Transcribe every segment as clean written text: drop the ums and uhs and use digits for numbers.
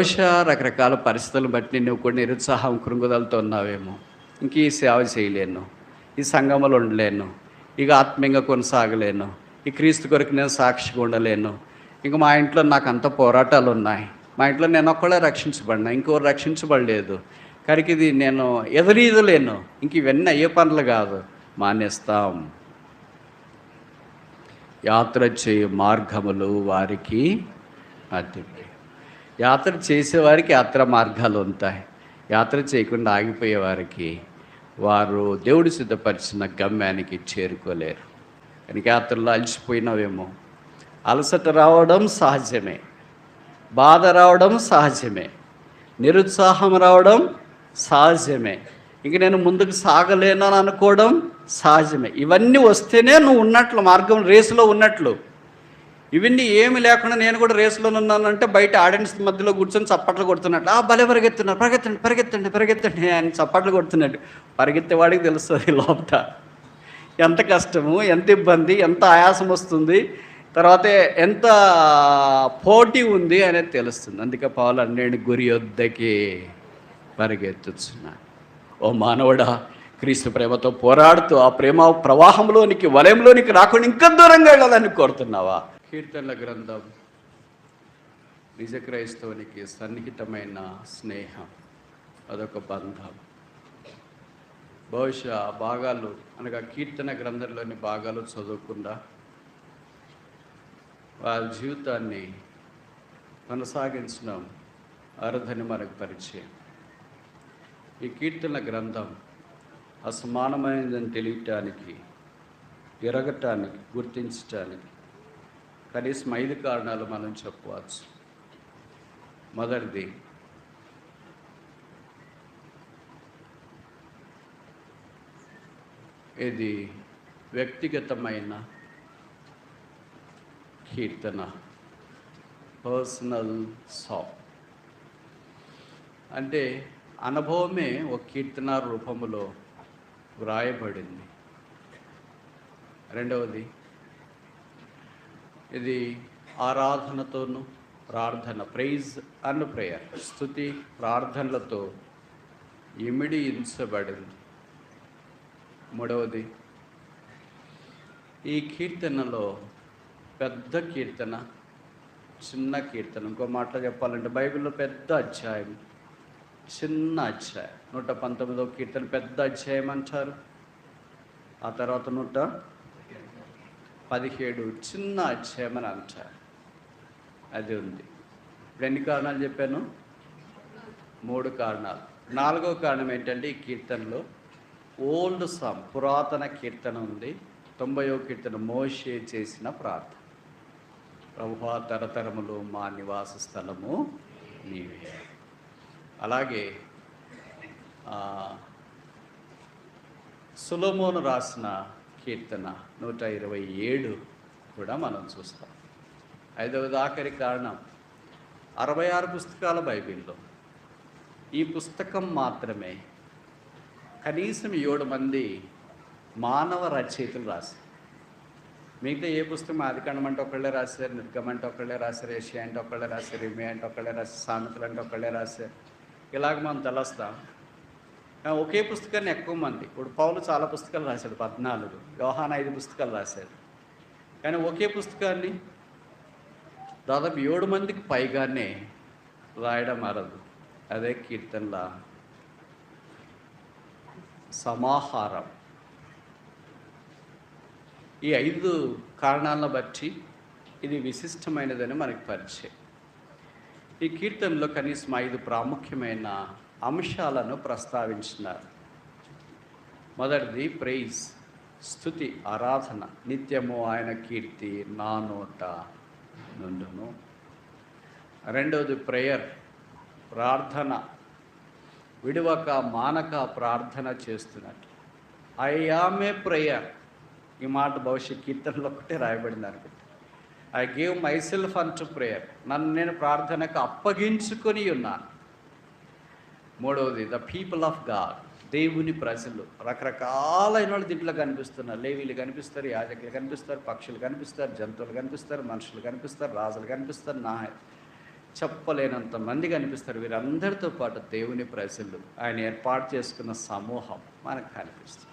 బహుశా రకరకాల పరిస్థితులను బట్టి నువ్వు కూడా నిరుత్సాహం కృంగుదలతో ఉన్నావేమో. ఇంక ఈ సేవ చేయలేను, ఈ సంఘములో ఉండలేను, ఇక ఆత్మీయంగా కొనసాగలేను, ఈ క్రీస్తు కొరకు నేను సాక్షిగా ఉండలేను, ఇంక మా ఇంట్లో నాకు అంత పోరాటాలు ఉన్నాయి, మా ఇంట్లో నేను ఒక్కడే రక్షించబడినా, ఇంకోరు రక్షించబడలేదు, కనుక ఇది నేను ఎదురీదలేను, ఇంక ఇవన్నీ అయ్యే పనులు కాదు, మానేస్తాం. యాత్ర చేయు మార్గములు వారికి అతిథి. యాత్ర చేసేవారికి యాత్ర మార్గాలు ఉంటాయి, యాత్ర చేయకుండా ఆగిపోయేవారికి వారు దేవుడు సిద్ధపరిచిన గమ్యానికి చేరుకోలేరు. కనుక యాత్రలో అలసిపోయినవేమో. అలసట రావడం సహజమే, బాధ రావడం సహజమే, నిరుత్సాహం రావడం సహజమే, ఇంక నేను ముందుకు సాగలేనని అనుకోవడం సహజమే. ఇవన్నీ వస్తేనే నువ్వు ఉన్నట్లు, మార్గం రేసులో ఉన్నట్లు. ఇవన్నీ ఏమి లేకుండా నేను కూడా రేసులో ఉన్నానంటే బయట ఆడియన్స్ మధ్యలో కూర్చొని చప్పట్లు కొడుతున్నట్టు, భలే పరిగెత్తున్నారు, పరిగెత్తండి పరిగెత్తండి పరిగెత్తండి అని చప్పట్లు కొడుతున్నట్టు. పరిగెత్తేవాడికి తెలుస్తుంది లోపల ఎంత కష్టము, ఎంత ఇబ్బంది, ఎంత ఆయాసం వస్తుంది, తర్వాత ఎంత పోటీ ఉంది అనేది తెలుస్తుంది. అందుకే పౌలు అన్నాడు, గురి యొద్దకి పరిగెత్తుచున్నా. ఓ మానవుడా, క్రీస్తు ప్రేమతో పోరాడుతూ ఆ ప్రేమ ప్రవాహంలోనికి, వలయంలోనికి రాకుండా ఇంకా దూరంగా వెళ్ళాలని కోరుతున్నావా? కీర్తనల గ్రంథం నిజ క్రైస్తవునికి సన్నిహితమైన స్నేహం, అదొక బంధం. బహుశా భాగాలు అనగా కీర్తన గ్రంథంలోని భాగాలు చదవకుండా వారి జీవితాన్ని కొనసాగించడం అర్హని మనకు పరిచయం. ఈ కీర్తన గ్రంథం అసమానమైనదని తెలియటానికి, ఎరగటానికి, గుర్తించటానికి కనీసం 5 కారణాలు మనం చెప్పవచ్చు. మొదటిది, ఇది వ్యక్తిగతమైన కీర్తన, పర్సనల్ సాంగ్. అంటే అనుభవమే ఒక కీర్తన రూపంలో వ్రాయబడింది. రెండవది, ఇది ఆరాధనతోనూ ప్రార్థన, ప్రైజ్ అండ్ ప్రేయర్, స్తుతి ప్రార్థనలతో ఇమిడించబడింది. మూడవది, ఈ కీర్తనలో పెద్ద కీర్తన, చిన్న కీర్తన. ఇంకో మాటలో చెప్పాలంటే బైబిల్లో పెద్ద అధ్యాయం, చిన్న అధ్యాయం. 119వ కీర్తన పెద్ద అధ్యాయం అంటారు. ఆ తర్వాత 117 చిన్న అధ్యాయం అని అంటారు. అది ఉంది. ఇప్పుడు ఎన్ని కారణాలు చెప్పాను? 3 కారణాలు. 4వ కారణం ఏంటంటే, ఈ కీర్తనలో ఓల్డ్ సాంగ్, పురాతన కీర్తన ఉంది. 90వ కీర్తన మోషే చేసిన ప్రార్థన. ప్రభువా, తరతరములు మా నివాస స్థలము నీవే. అలాగే సొలొమోను రాసిన కీర్తన 127 కూడా మనం చూస్తాం. 5వది, ఆఖరి కారణం, 66 పుస్తకాల బైబిల్లో ఈ పుస్తకం మాత్రమే కనీసం 7 మంది మానవ రచయితలు రాశారు. మిగతా ఏ పుస్తకం ఆదికాండం అంటే ఒకళ్ళే రాశారు, నిర్గమం అంటే ఒకళ్ళే రాశారు, యెషయా అంటే ఒకళ్ళే రాశారు, ఇర్మీయా అంటే ఒకళ్ళే రాశారు, సామెతలు అంటే ఒకళ్ళే రాశారు. ఇలాగ మనం తెలుస్తాం. ఒకే పుస్తకాన్ని ఎక్కువ మంది, ఇప్పుడు పౌలు చాలా పుస్తకాలు రాశాడు, 14, యోహాను 5 పుస్తకాలు రాశాడు. కానీ ఒకే పుస్తకాన్ని దాదాపు 7 మందికి పైగానే రాయడం అరదు. అదే కీర్తనల సమాహారం. ఈ 5 కారణాలను బట్టి ఇది విశిష్టమైనదని మనకు పరిచయం. ఈ కీర్తనలో కనీసం 5 ప్రాముఖ్యమైన అంశాలను ప్రస్తావించినారు. మొదటిది ప్రైజ్, స్తుతి, ఆరాధన. నిత్యము ఆయన కీర్తి నా నోట నుండును. రెండవది ప్రేయర్, ప్రార్థన. విడువక మానక ప్రార్థన చేస్తున్నట్టు. I am a prayer. ఈ మాట భవిష్య కీర్తనలో ఒకటే రాయబడింది అనుకుంటా. I give my self an to prayer. నన్ను నేను ప్రార్థనకు అప్పగించుకొని ఉన్నాను. మూడవది ద పీపుల్ ఆఫ్ గాడ్, దేవుని ప్రజలు. రకరకాలైన వాళ్ళు దీంట్లో కనిపిస్తున్నారు. లేవీలు కనిపిస్తారు, యాజకులు కనిపిస్తారు, పక్షులు కనిపిస్తారు, జంతువులు కనిపిస్తారు, మనుషులు కనిపిస్తారు, రాజులు కనిపిస్తారు, చెప్పలేనంత మంది కనిపిస్తారు. వీరందరితో పాటు దేవుని ప్రజలు, ఆయన ఏర్పాటు చేసుకున్న సమూహం మనకు కనిపిస్తుంది.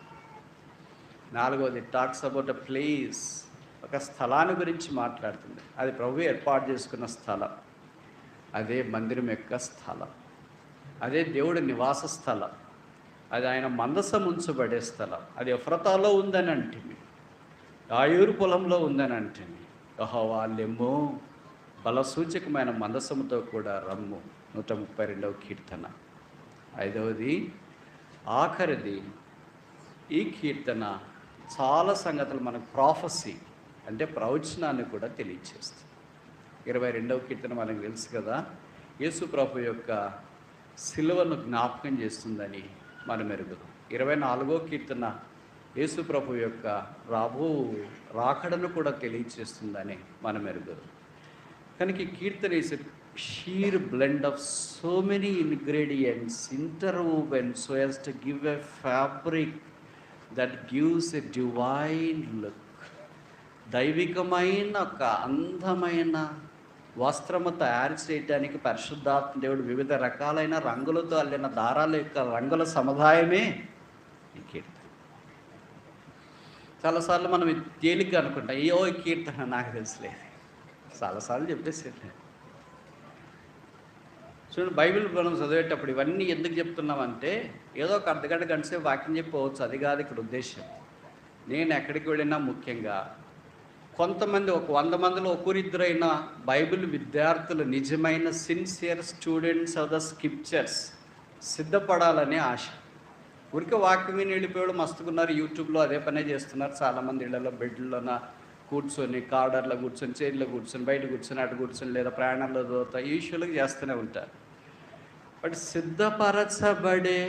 నాలుగవది టాక్స్ అబౌట్ అ ప్లేస్, ఒక స్థలాన్ని గురించి మాట్లాడుతుంది. అది ప్రభు ఏర్పాటు చేసుకున్న స్థలం, అదే మందిరం యొక్క స్థలం, అదే దేవుడి నివాస స్థలం, అది ఆయన మందసం ఉంచబడే స్థలం. అది ఎఫ్రతాలో ఉందని అంటిమి, ఆయూరు పొలంలో ఉందని అంటిమి. యెహోవా లెమ్ము, బలసూచకమైన మందసముతో కూడా రమ్ము, 132వ కీర్తన. ఐదవది ఆఖరిది, ఈ కీర్తన చాలా సంగతులు మనకు ప్రాఫెసీ అంటే ప్రవచనాన్ని కూడా తెలియచేస్తుంది. 22వ కీర్తన మనకు తెలుసు కదా, యేసు ప్రభు యొక్క సిలువను జ్ఞాపకం చేస్తుందని మనం ఎరుగుదాం. 24వ కీర్తన యేసు ప్రభు యొక్క రాకడను కూడా తెలియచేస్తుందని మనం ఎరుగుదాం. కనుక ఈ కీర్తన is a sheer blend of so many ingredients interwoven so as to give a fabric that gives a divine look. దైవికమైన ఒక అందమైన వస్త్రము తయారు చేయడానికి పరిశుద్ధాత్మ దేవుడు వివిధ రకాలైన రంగులతో అల్లిన దారాల యొక్క రంగుల సముదాయమే ఈ కీర్తన. చాలాసార్లు మనం తేలిక అనుకుంటాం, అయ్యో ఈ కీర్తన నాకు తెలుసులేదు, చాలాసార్లు చెప్పేసాను. చూడండి, బైబిల్ మనం చదివేటప్పుడు ఇవన్నీ ఎందుకు చెప్తున్నామంటే, ఏదో ఒక అర్ధగంట గంటసేపు వాక్యం చెప్పవచ్చు, అది కాదు ఇక్కడ ఉద్దేశం. నేను ఎక్కడికి వెళ్ళినా ముఖ్యంగా కొంతమంది, ఒక 100 మందిలో ఒకరిద్దరైనా బైబిల్ విద్యార్థులు, నిజమైన sincere students of the scriptures సిద్ధపడాలనే ఆశ. ఊరికే వాక్యం విని వెళ్ళిపోయాడు మస్తుకున్నారు, యూట్యూబ్లో అదే పనే చేస్తున్నారు. చాలామంది ఇళ్లలో బెడ్లోన కూర్చొని, కార్డర్లో కూర్చొని, చైర్లో కూర్చొని, బయట కూర్చొని, అటు కూర్చొని, లేదా ప్రయాణంలో దోతా యూజువల్గా చేస్తూనే ఉంటారు. బట్ సిద్ధపరచబడే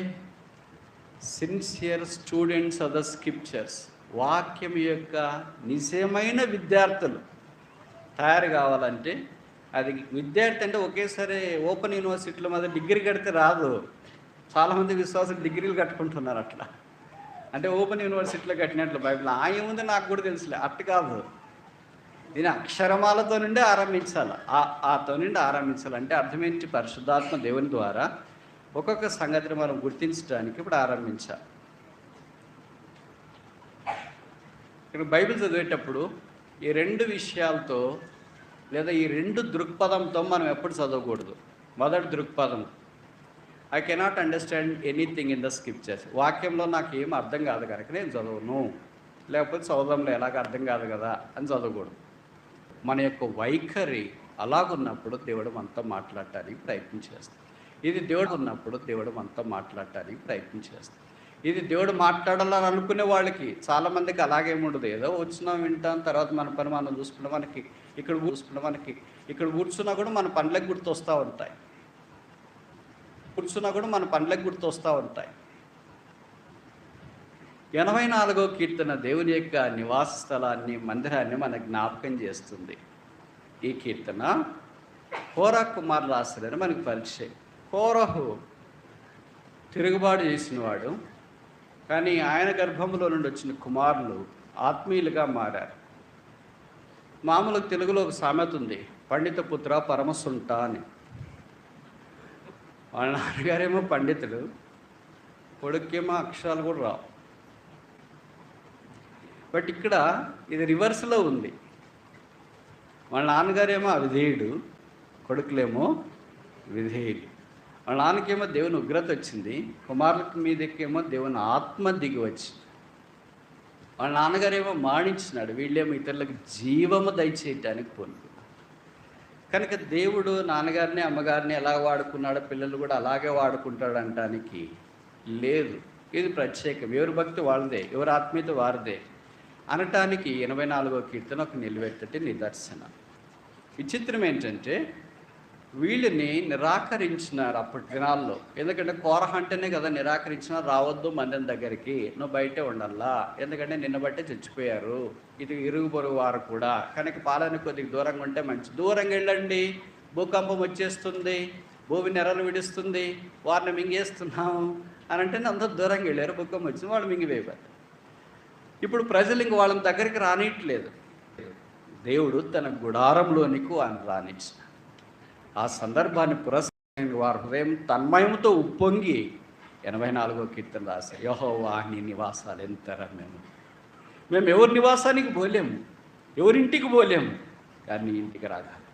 sincere students of the scriptures, వాక్యం యొక్క నిజమైన విద్యార్థులు తయారు కావాలంటే, అది విద్యార్థి అంటే ఒకేసారి ఓపెన్ యూనివర్సిటీలో మీద డిగ్రీ కడితే రాదు. చాలామంది విశ్వాసులు డిగ్రీలు కట్టుకుంటున్నారు అట్లా. అంటే ఓపెన్ యూనివర్సిటీలో కట్టినట్లు బైబిల్ ఏముంది నాకు కూడా తెలుసులే, అట్టు కాదు. దీని అక్షరమాలతో నుండి ఆరంభించాలి, ఆతో నుండి ఆరంభించాలంటే అర్థమేంటి? పరిశుద్ధాత్మ దేవుని ద్వారా ఒక్కొక్క సంగతిని మనం గుర్తించడానికి ఇప్పుడు ఆరంభించాలి. ఇక్కడ బైబిల్ చదివేటప్పుడు ఈ 2 విషయాలతో లేదా ఈ 2 దృక్పథంతో మనం ఎప్పుడు చదవకూడదు. మొదటి దృక్పథం, I cannot understand anything in the scriptures. వాక్యంలో నాకు ఏం అర్థం కాదు కనుక నేను చదవను, లేకపోతే చదవడంలో ఎలాగ అర్థం కాదు కదా అని చదవకూడదు. మన యొక్క వైఖరి అలాగున్నప్పుడు దేవుడు మనతో మాట్లాడటానికి ప్రయత్నం చేస్తాడు. ఇది దేవుడు ఉన్నప్పుడు దేవుడు మనతో మాట్లాడటానికి ప్రయత్నం చేస్తాడు. ఇది దేవుడు మాట్లాడాలని అనుకునే వాళ్ళకి, చాలామందికి అలాగేముండదు. ఏదో వచ్చినా వింటాం, తర్వాత మన పని మనం చూసుకున్నాం. ఇక్కడ కూర్చున్నా కూడా మన పనులకు గుర్తొస్తూ ఉంటాయి. 84వ కీర్తన దేవుని యొక్క నివాస స్థలాన్ని, మందిరాన్ని మన జ్ఞాపకం చేస్తుంది. ఈ కీర్తన కోరహు కుమారులు రాశారని మనకు పరిచయం. కోరహు తిరుగుబాటు చేసినవాడు, కానీ ఆయన గర్భంలో నుండి వచ్చిన కుమారులు ఆత్మీయులుగా మారారు. మామూలుగా తెలుగులో ఒక సామెత ఉంది, పండిత పుత్ర పరమసుంట అని. వాళ్ళ నాన్నగారేమో పండితుడు, కొడుకేమో అక్షరాలు కూడా రావు. బట్ ఇక్కడ ఇది రివర్స్లో ఉంది. వాళ్ళ నాన్నగారేమో అవిధేయుడు, కొడుకులేమో విధేయులు. వాళ్ళ నాన్నకేమో దేవుని ఉగ్రత వచ్చింది, కుమారులకి మీదకేమో దేవుని ఆత్మ దిగి వచ్చింది. వాళ్ళ నాన్నగారేమో మాణించినాడు, వీళ్ళేమో ఇతరులకు జీవము దయచేయటానికి పూనుకున్నారు. కనుక దేవుడు నాన్నగారిని అమ్మగారిని ఎలా వాడుకున్నాడో పిల్లలు కూడా అలాగే వాడుకుంటాడు అనటానికి లేదు. ఇది ప్రత్యేకం, ఎవరి భక్తి వాళ్ళదే, ఎవరి ఆత్మీయత వారిదే అనటానికి 84వ కీర్తన ఒక నిలువెత్తటి నిదర్శనం. విచిత్రం ఏంటంటే వీళ్ళని నిరాకరించినారు అప్పటి దినాల్లో. ఎందుకంటే కోరహ అంటేనే కదా నిరాకరించినారు, రావద్దు మందిరం దగ్గరికి, నువ్వు బయటే ఉండాలా, ఎందుకంటే నిన్న బట్టే చచ్చిపోయారు, ఇది ఇరుగు పొరుగు వారు కూడా, కనుక పాలన కొద్దిగా దూరంగా ఉంటే మంచి, దూరంగా వెళ్ళండి, భూకంపం వచ్చేస్తుంది, భూమి నెరలు విడుస్తుంది, వారిని మింగేస్తున్నాము అని అంటే అందరూ దూరంగా వెళ్ళారు. భూకంపం వచ్చింది, వాళ్ళు మింగివేయబారు. ఇప్పుడు ప్రజలు ఇంక వాళ్ళ దగ్గరికి రానియట్లేదు. దేవుడు తన గుడారంలోనికి ఆయన రానిచ్చిన. ఆ సందర్భాన్ని పురస్కరించుకొని వారి హృదయం తన్మయంతో ఉప్పొంగి 84వ కీర్తన రాశారు. యెహోవా నీ నివాసాలు ఎంత రమ్యము. మేము ఎవరి నివాసానికి పోలేము, ఎవరింటికి పోలేము, కానీ నీ ఇంటికి రాగాలి.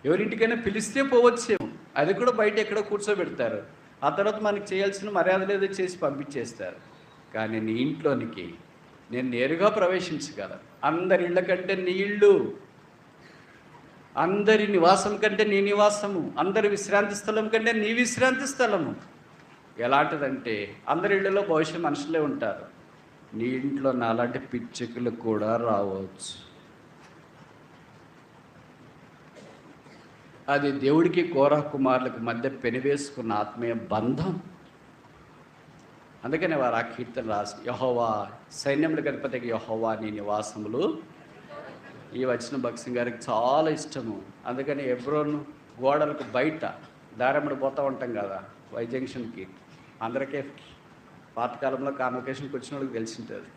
ఎవరింటికైనా పిలిస్తే పోవచ్చేమో, అది కూడా బయట ఎక్కడో కూర్చోబెడతారు. ఆ తర్వాత మనకి చేయాల్సిన మర్యాదలు ఏదో చేసి పంపించేస్తారు. కానీ నీ ఇంట్లోనికి నేను నేరుగా ప్రవేశించగలను. అందరి ఇళ్ళ కంటే నీ ఇళ్ళు, అందరి నివాసం కంటే నీ నివాసము, అందరి విశ్రాంతి స్థలం కంటే నీ విశ్రాంతి స్థలము. ఎలాంటిదంటే అందరి ఇళ్ళలో బహుశా మనుషులే ఉంటారు, నీ ఇంట్లో నాలాంటి పిచ్చుకలు కూడా రావచ్చు. అది దేవుడికి కోరహ కుమారులకు మధ్య పెనివేసుకున్న ఆత్మీయ బంధం. అందుకనే వారు ఆ కీర్తన రాసి, యెహోవా సైన్యములకు అధిపతికి యెహోవా నీ నివాసములు. ఈ వచ్చిన భక్సింగ్ గారికి చాలా ఇష్టము. అందుకని హెబ్రోన్ గోడలకు బయట దారమ్మడి పోతూ ఉంటాం కదా వై జంక్షన్కి, అందరికీ పాతకాలంలో కాన్వకేషన్కి వచ్చిన వాళ్ళకి తెలిసింటుంది.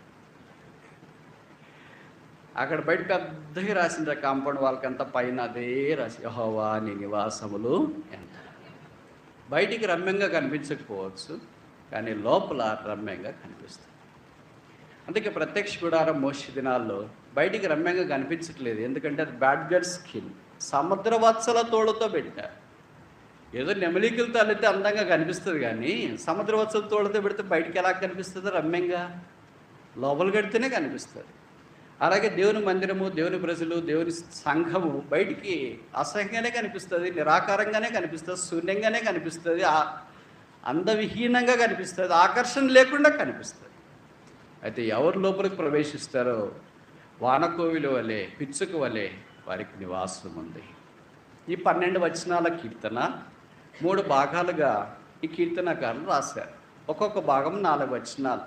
అక్కడ బయట పెద్దగా రాసింది కాంపౌండ్ వాళ్ళకంతా, పైన అదే రాసి యెహోవా నీ నివాసములు ఎంత. బయటికి రమ్యంగా కనిపించకపోవచ్చు, కానీ లోపల రమ్యంగా కనిపిస్తుంది. అందుకే ప్రత్యక్ష గుడారం మోషే దినాల్లో బయటికి రమ్యంగా కనిపించట్లేదు. ఎందుకంటే అది బ్యాడ్ గడ్ స్కిన్, సముద్ర వత్సల తోడుతో పెట్టారు. ఏదో నెమలికలతో అల్లితే అందంగా కనిపిస్తుంది, కానీ సముద్ర వత్సల తోడుతో పెడితే బయటికి ఎలా కనిపిస్తుంది రమ్యంగా? లోపల కడితేనే కనిపిస్తుంది. అలాగే దేవుని మందిరము, దేవుని ప్రజలు, దేవుని సంఘము బయటికి అసహ్యంగానే కనిపిస్తుంది, నిరాకారంగానే కనిపిస్తుంది, శూన్యంగానే కనిపిస్తుంది, అందవిహీనంగా కనిపిస్తుంది, ఆకర్షణ లేకుండా కనిపిస్తుంది. అయితే ఎవరు లోపలికి ప్రవేశిస్తారో వానకోవిల వలె, పిచ్చుక వలె వారికి నివాసం ఉంది. ఈ 12 వచనాల కీర్తన 3 భాగాలుగా ఈ కీర్తనకారులు రాశారు. ఒక్కొక్క భాగం 4 వచనాలు.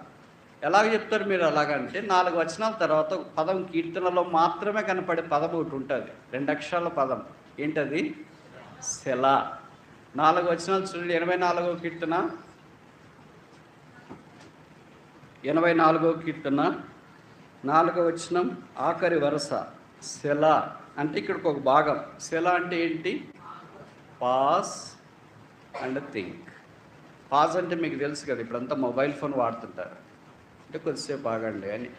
ఎలాగ చెప్తారు మీరు? అలాగంటే 4 వచనాల తర్వాత పదం, కీర్తనలో మాత్రమే కనపడే పదం ఒకటి ఉంటుంది, 2 అక్షరాల పదం. ఏంటది? సెలా. 4 వచనాలు చూడండి. 84వ కీర్తన, 84వ కీర్తన 4వ వచనం ఆఖరి వరుస సెలా. అంటే ఇక్కడికి ఒక భాగం. సెలా అంటే ఏంటి? Pass and think. పాస్ అంటే మీకు తెలుసు కదా, ఇప్పుడంతా మొబైల్ ఫోన్ వాడుతుంటారు. అంటే కొద్దిసేపు ఆగండి అని.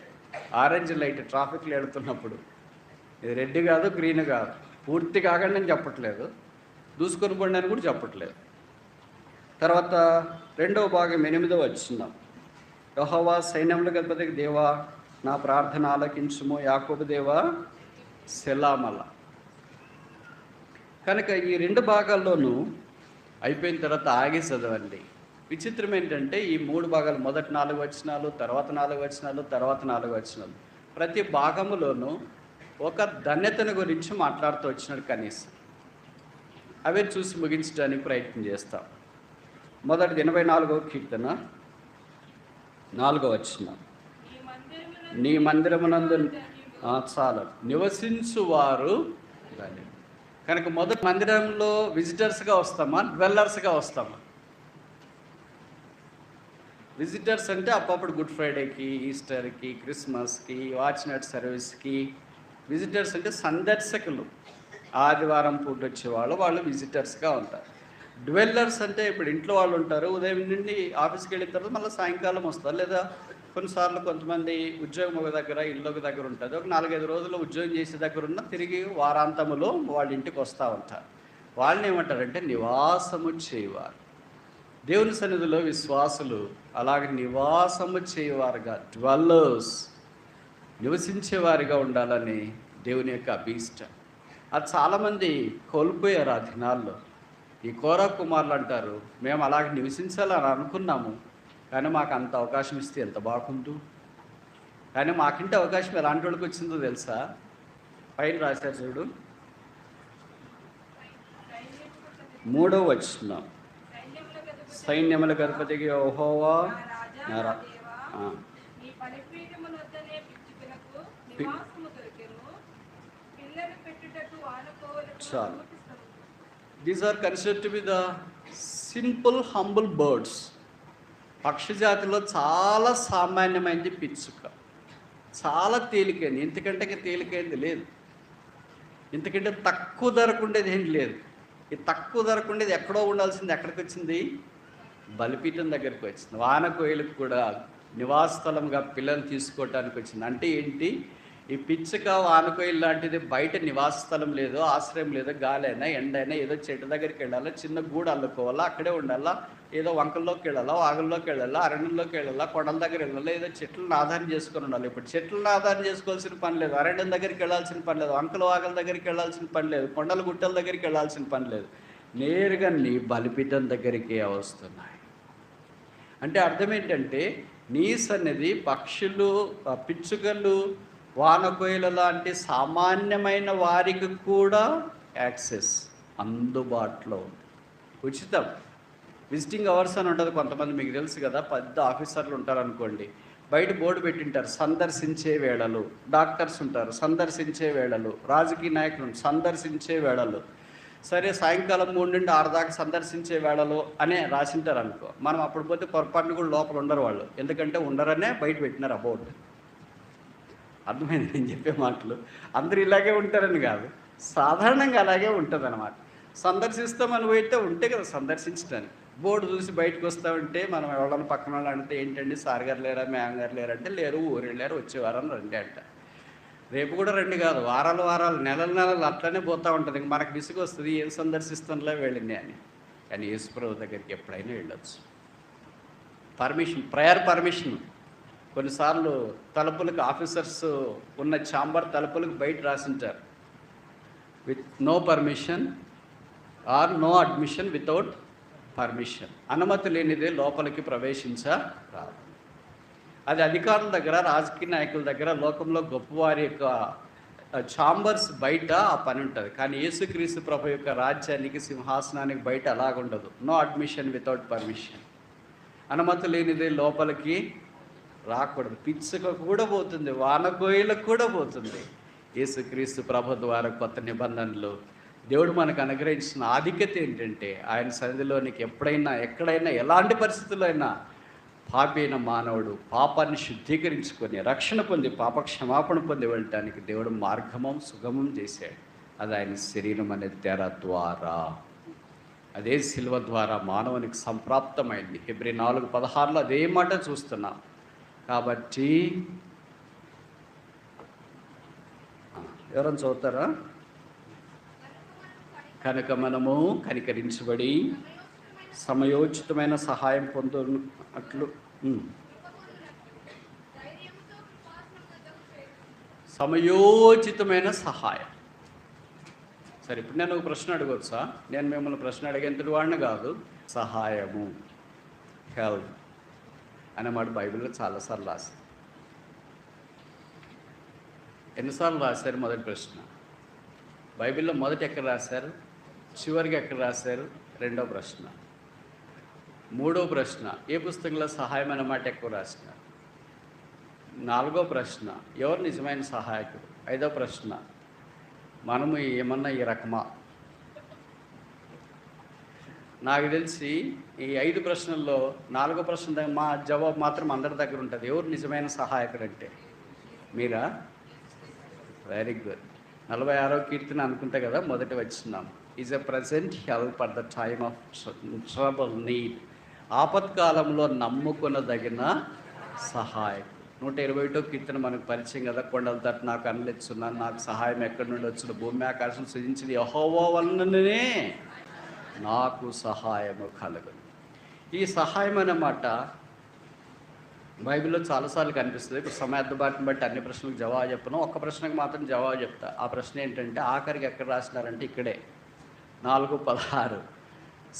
ఆరెంజ్ లైట్ ట్రాఫిక్లో వెళుతున్నప్పుడు, ఇది రెడ్ కాదు గ్రీన్ కాదు, పూర్తిగా ఆగండి అని చెప్పట్లేదు, దూసుకొని పోండి అని కూడా చెప్పట్లేదు. తర్వాత 2వ భాగం 8వ వచనం, యెహోవా సైన్యములకు అధిపతికి దేవా నా ప్రార్థన ఆలకించుము, యాకోబు దేవా సెలామల. కనుక ఈ 2 భాగాల్లోనూ అయిపోయిన తర్వాత ఆగి చదవండి. విచిత్రం ఏంటంటే ఈ 3 భాగాలు, మొదటి 4 వచనాలు, తర్వాత 4 వచనాలు, తర్వాత 4 వచనాలు, ప్రతి భాగములోనూ ఒక ధన్యతను గురించి మాట్లాడుతూ వచ్చినాడు కనీసం. అవే చూసి ముగించడానికి ప్రయత్నం చేస్తాం. మొదటి 84వ కీర్తన 4వ వచనం, నీ మందిరమునందు చాలు నివసించువారు. కనుక మొదటి మందిరంలో విజిటర్స్గా వస్తామా, డ్వెల్లర్స్గా వస్తామా? విజిటర్స్ అంటే అప్పుడప్పుడు గుడ్ ఫ్రైడేకి, ఈస్టర్కి, క్రిస్మస్కి, వాచ్ నైట్ సర్వీస్కి విజిటర్స్ అంటే సందర్శకులు. ఆదివారం పూట వచ్చేవాళ్ళు, వాళ్ళు విజిటర్స్గా ఉంటారు. డ్వెల్లర్స్ అంటే ఇప్పుడు ఇంట్లో వాళ్ళు ఉంటారు, ఉదయం నుండి ఆఫీస్కి వెళ్ళిన తర్వాత మళ్ళీ సాయంకాలం వస్తారు. లేదా కొన్నిసార్లు కొంతమంది ఉద్యోగం ఒక దగ్గర, ఇల్లు ఒక దగ్గర ఉంటుంది. ఒక 4-5 రోజులు ఉద్యోగం చేసే దగ్గర ఉన్న తిరిగి వారాంతములో వాళ్ళ ఇంటికి వస్తూ ఉంటారు. వాళ్ళని ఏమంటారంటే నివాసము చేయవారు. దేవుని సన్నిధిలో విశ్వాసులు అలాగే నివాసము చేయవారుగా, డ్వెల్లర్స్, నివసించేవారిగా ఉండాలని దేవుని యొక్క అభీష్టం. అది చాలామంది కోల్పోయారు ఆ దినాల్లో. ఈ కోరా కుమారులు అంటారు, మేము అలాగే నివసించాలని అనుకున్నాము, కానీ మాకు అంత అవకాశం ఇస్తే ఎంత బాగుండు. కానీ మాకింటే అవకాశం ఎలాంటి వాళ్ళకి వచ్చిందో తెలుసా? పైన రాశారు చూడు, 3వ వచనం, సైన్యములకు అధిపతికి యెహోవా చాలు. These are considered to be the simple humble birds. పక్షి జాతిలో చాలా సామాన్యమైనది పిచ్చుక, చాలా తేలికైంది, ఇంతకంటే తేలికైంది లేదు. ఇంతకంటే తక్కువ ధరకు ఉండేది ఏం లేదు. ఈ తక్కువ ధరకు ఉండేది ఎక్కడో ఉండాల్సింది ఎక్కడికి వచ్చింది? బలిపీఠం దగ్గరికి వచ్చింది. వానకోయిలకు కూడా నివాస స్థలంగా పిల్లలు తీసుకోవటానికి వచ్చింది. అంటే ఏంటి? ఈ పిచ్చుక వానకోయిలు లాంటిది బయట నివాస స్థలం లేదో, ఆశ్రయం లేదో, గాలైనా ఎండైనా ఏదో చెట్టు దగ్గరికి వెళ్ళాలా, చిన్న గూడు అల్లుకోవాలా, అక్కడే ఉండాలా, ఏదో వంకల్లోకి వెళ్ళాలా, వాగుల్లోకి వెళ్ళాలా, అరణ్యంలోకి వెళ్ళాలా, కొండల దగ్గర వెళ్ళాలా, ఏదో చెట్లను ఆధారం చేసుకొని ఉండాలి. ఇప్పుడు చెట్లను ఆధారం చేసుకోవాల్సిన పని లేదు, అరణ్యం దగ్గరికి వెళ్ళాల్సిన పని లేదు, వంకల వాగల దగ్గరికి వెళ్ళాల్సిన పని లేదు, కొండల గుట్టల దగ్గరికి వెళ్ళాల్సిన పని లేదు. నేరుగా నీ బలిపీఠం దగ్గరికి వస్తున్నాయి. అంటే అర్థం ఏంటంటే, నీ సన్నిధి పక్షులు, పిచ్చుకలు, వానకోయిల లాంటి సామాన్యమైన వారికి కూడా యాక్సెస్ అందుబాటులో ఉంది. ఉచితం. విజిటింగ్ అవర్స్ అని ఉంటుంది. కొంతమంది మీకు తెలుసు కదా, పెద్ద ఆఫీసర్లు ఉంటారు అనుకోండి, బయట బోర్డు పెట్టింటారు సందర్శించే వేళలు. డాక్టర్స్ ఉంటారు సందర్శించే వేళలు, రాజకీయ నాయకులు సందర్శించే వేళలు. సరే, సాయంకాలం 3 నుండి 6 దాకా సందర్శించే వేళలు అనే రాసింటారు అనుకో. మనం అప్పుడు పోతే పొరపాటును కూడా లోపల ఉండరు వాళ్ళు, ఎందుకంటే ఉండరనే బయట పెట్టినారు ఆ బోర్డు. అర్థమైంది నేను చెప్పే మాటలు? అందరూ ఇలాగే ఉంటారని కాదు, సాధారణంగా అలాగే ఉంటుంది అన్నమాట. సందర్శిస్తామని పోయితే ఉంటే కదా సందర్శించడానికి. బోర్డు చూసి బయటకు వస్తామంటే మనం ఎవరైనా పక్కన వాళ్ళు అంటే, ఏంటండి సార్ గారు లేరా, మేమ గారు లేరా అంటే, లేరు, ఊరు వెళ్ళారు, వచ్చే వారం రండి అంట. రేపు కూడా రండి కాదు, వారాలు వారాలు, నెలలు అట్లనే పోతూ ఉంటుంది. ఇంక మనకు విసుగు వస్తుంది, ఏం సందర్శిస్తానులే వెళ్ళింది అని. కానీ యేసుప్రభు దగ్గరికి ఎప్పుడైనా వెళ్ళొచ్చు. Permission, prayer permission. కొన్నిసార్లు తలుపులకు, ఆఫీసర్స్ ఉన్న ఛాంబర్ తలుపులకు బయట రాసింటారు, with no permission or no admission without permission. అనుమతి లేనిదే లోపలికి ప్రవేశించరాదు. అది అధికారుల దగ్గర, రాజకీయ నాయకుల దగ్గర, లోకంలో గొప్పవారి యొక్క ఛాంబర్స్ బయట ఆ పని ఉంటుంది. కానీ యేసుక్రీస్తు ప్రభు యొక్క రాజ్యానికి, సింహాసనానికి బయట అలాగుండదు. No admission without permission. అనుమతి లేనిదే లోపలికి రాకూడదు. పిచ్చుక కూడా పోతుంది, వానకోయిలకు కూడా పోతుంది. యేసుక్రీస్తు ప్రభు ద్వారా కొత్త నిబంధనలు దేవుడు మనకు అనుగ్రహించిన ఆధిక్యత ఏంటంటే, ఆయన సన్నిధిలోనికి ఎప్పుడైనా, ఎక్కడైనా, ఎలాంటి పరిస్థితుల్లో అయినా పాపి అయిన మానవుడు పాపాన్ని శుద్ధీకరించుకొని రక్షణ పొంది, పాప క్షమాపణ పొంది వెళ్ళటానికి దేవుడు మార్గమం, సుగమం చేశాడు. అది ఆయన శరీరం అనే తెర ద్వారా, అదే శిలువ ద్వారా మానవునికి సంప్రాప్తమైంది. హెబ్రీ 4:16 అదే మాట చూస్తున్నాం. కాబట్టి ఎవరైనా చదువుతారా? కనుక మనము కనికరించబడి సమయోచితమైన సహాయం పొందునట్లు, సమయోచితమైన సహాయం. సరే, ఇప్పుడు నేను ఒక ప్రశ్న అడగవచ్చా? నేను మిమ్మల్ని ప్రశ్న అడిగేంతటి వాడిని కాదు. సహాయము, హెల్ప్ అనే మాట బైబిల్లో చాలాసార్లు రాశారు. ఎన్నిసార్లు రాశారు? మొదటి ప్రశ్న బైబిల్లో మొదట ఎక్కడ రాశారు, చివరికి ఎక్కడ రాశారు? రెండో ప్రశ్న. మూడో ప్రశ్న, ఏ పుస్తకంలో సహాయం అన్నమాట ఎక్కువ రాసినారు? నాలుగో ప్రశ్న, ఎవరు నిజమైన సహాయకుడు? ఐదో ప్రశ్న, మనము ఏమన్నా ఈ రకమా? నాకు తెలిసి ఈ 5 ప్రశ్నల్లో 4గో ప్రశ్న మా జవాబు మాత్రం అందరి దగ్గర ఉంటుంది. ఎవరు నిజమైన సహాయకుడు అంటే మీరా? Very good. 46వ కీర్తన అనుకుంటా కదా, మొదటి వచ్చినాం. Is a present help at the time of trouble, need. ఆపత్కాలంలో నమ్ముకొనదగిన సహాయకుడు. 121వ కీర్తన మనకు పరిచయం కదా, కొండల తట్టు నాకు అనలేచున్నాను, నాకు సహాయం ఎక్కడి నుండి వచ్చిన, భూమి ఆకాశం సృజించిన యెహోవా వలననే నాకు సహాయము కలుగును. ఈ సహాయం అన్నమాట బైబిల్లో చాలాసార్లు కనిపిస్తుంది. ఇప్పుడు సమయార్థబాటుని బట్టి అన్ని ప్రశ్నలకు జవాబు చెప్పను, ఒక్క ప్రశ్నకు మాత్రం జవాబు చెప్తా. ఆ ప్రశ్న ఏంటంటే, ఆఖరికి ఎక్కడ రాసినారంటే ఇక్కడే 4:16,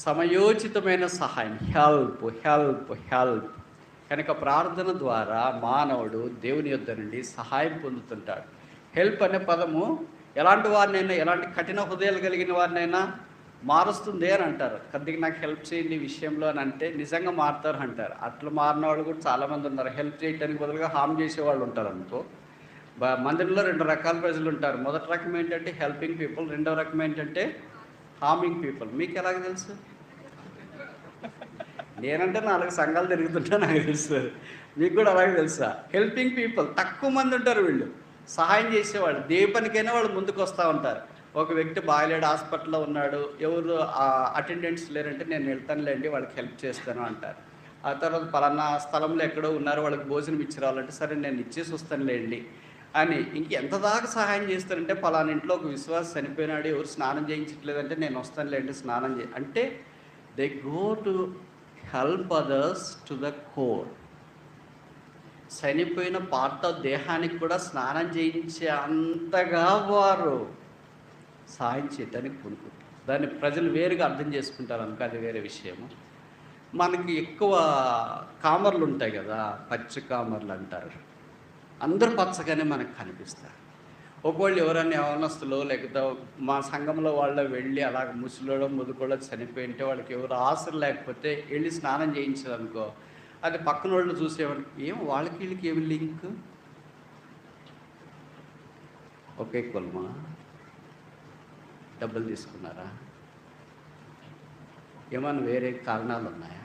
సమయోచితమైన సహాయం, హెల్ప్ హెల్ప్ హెల్ప్. కనుక ప్రార్థన ద్వారా మానవుడు దేవుని యొద్ద నుండి సహాయం పొందుతుంటాడు. హెల్ప్ అనే పదము ఎలాంటి వారినైనా, ఎలాంటి కఠిన హృదయాలు కలిగిన వారినైనా మారుస్తుంది అని అంటారు. కొద్దిగా నాకు హెల్ప్ చేయండి ఈ విషయంలో అని అంటే నిజంగా మారుతారు అంటారు. అట్లా మారిన వాళ్ళు కూడా చాలామంది ఉన్నారు. హెల్ప్ చేయడానికి బదులుగా హామ్ చేసేవాళ్ళు ఉంటారు అనుకో. మందిరంలో 2 రకాల ప్రజలు ఉంటారు. మొదటి రకం ఏంటంటే హెల్పింగ్ పీపుల్, రెండవ రకం ఏంటంటే హార్మింగ్ పీపుల్. మీకు ఎలాగ తెలుసు? నేనంటే 4 సంఘాలు తిరుగుతుంటా, నాకు తెలుసు. మీకు కూడా అలాగే తెలుసా? హెల్పింగ్ పీపుల్ తక్కువ మంది ఉంటారు. వీళ్ళు సహాయం చేసేవాళ్ళు, ఏ పనికైనా వాళ్ళు ముందుకు వస్తూ ఉంటారు. ఒక వ్యక్తి బాగాలేడు, హాస్పిటల్లో ఉన్నాడు, ఎవరు అటెండెంట్స్ లేరంటే నేను వెళ్తానులేండి వాళ్ళకి హెల్ప్ చేస్తాను అంటారు. ఆ తర్వాత పలానా స్థలంలో ఎక్కడో ఉన్నారు, వాళ్ళకి భోజనం ఇచ్చి రావాలంటే సరే నేను ఇచ్చేసి వస్తానులేండి అని ఇంకెంత దాకా సహాయం చేస్తారంటే, పలానా ఇంట్లో ఒక విశ్వాసం చనిపోయినాడు, ఎవరు స్నానం చేయించట్లేదంటే నేను వస్తానులేండి స్నానం అంటే they go to help others to the core. చనిపోయిన పార్ట్ ఆఫ్ దేహానికి కూడా స్నానం చేయించే అంతగా వారు సహాయం చేయటానికి పూనుకుంటారు. దాన్ని ప్రజలు వేరుగా అర్థం చేసుకుంటారు అనుకో, అది వేరే విషయము. మనకి ఎక్కువ కామర్లు ఉంటాయి కదా, పచ్చ కామర్లు అంటారు, అందరు పచ్చగానే మనకు కనిపిస్తారు. ఒకవేళ ఎవరైనా యవనస్తులు లేకపోతే మా సంఘంలో వాళ్ళు వెళ్ళి అలాగ ముసలిలో ముదుకోలో చనిపోయింటే వాళ్ళకి ఎవరు ఆశలు లేకపోతే వెళ్ళి స్నానం చేయించారనుకో, అది పక్కన వాళ్ళు చూసేవాళ్ళకి ఏం వాళ్ళకి వీళ్ళకి ఏమి లింక్, ఒకే కులమా, డబ్బులు తీసుకున్నారా, ఏమైనా వేరే కారణాలు ఉన్నాయా?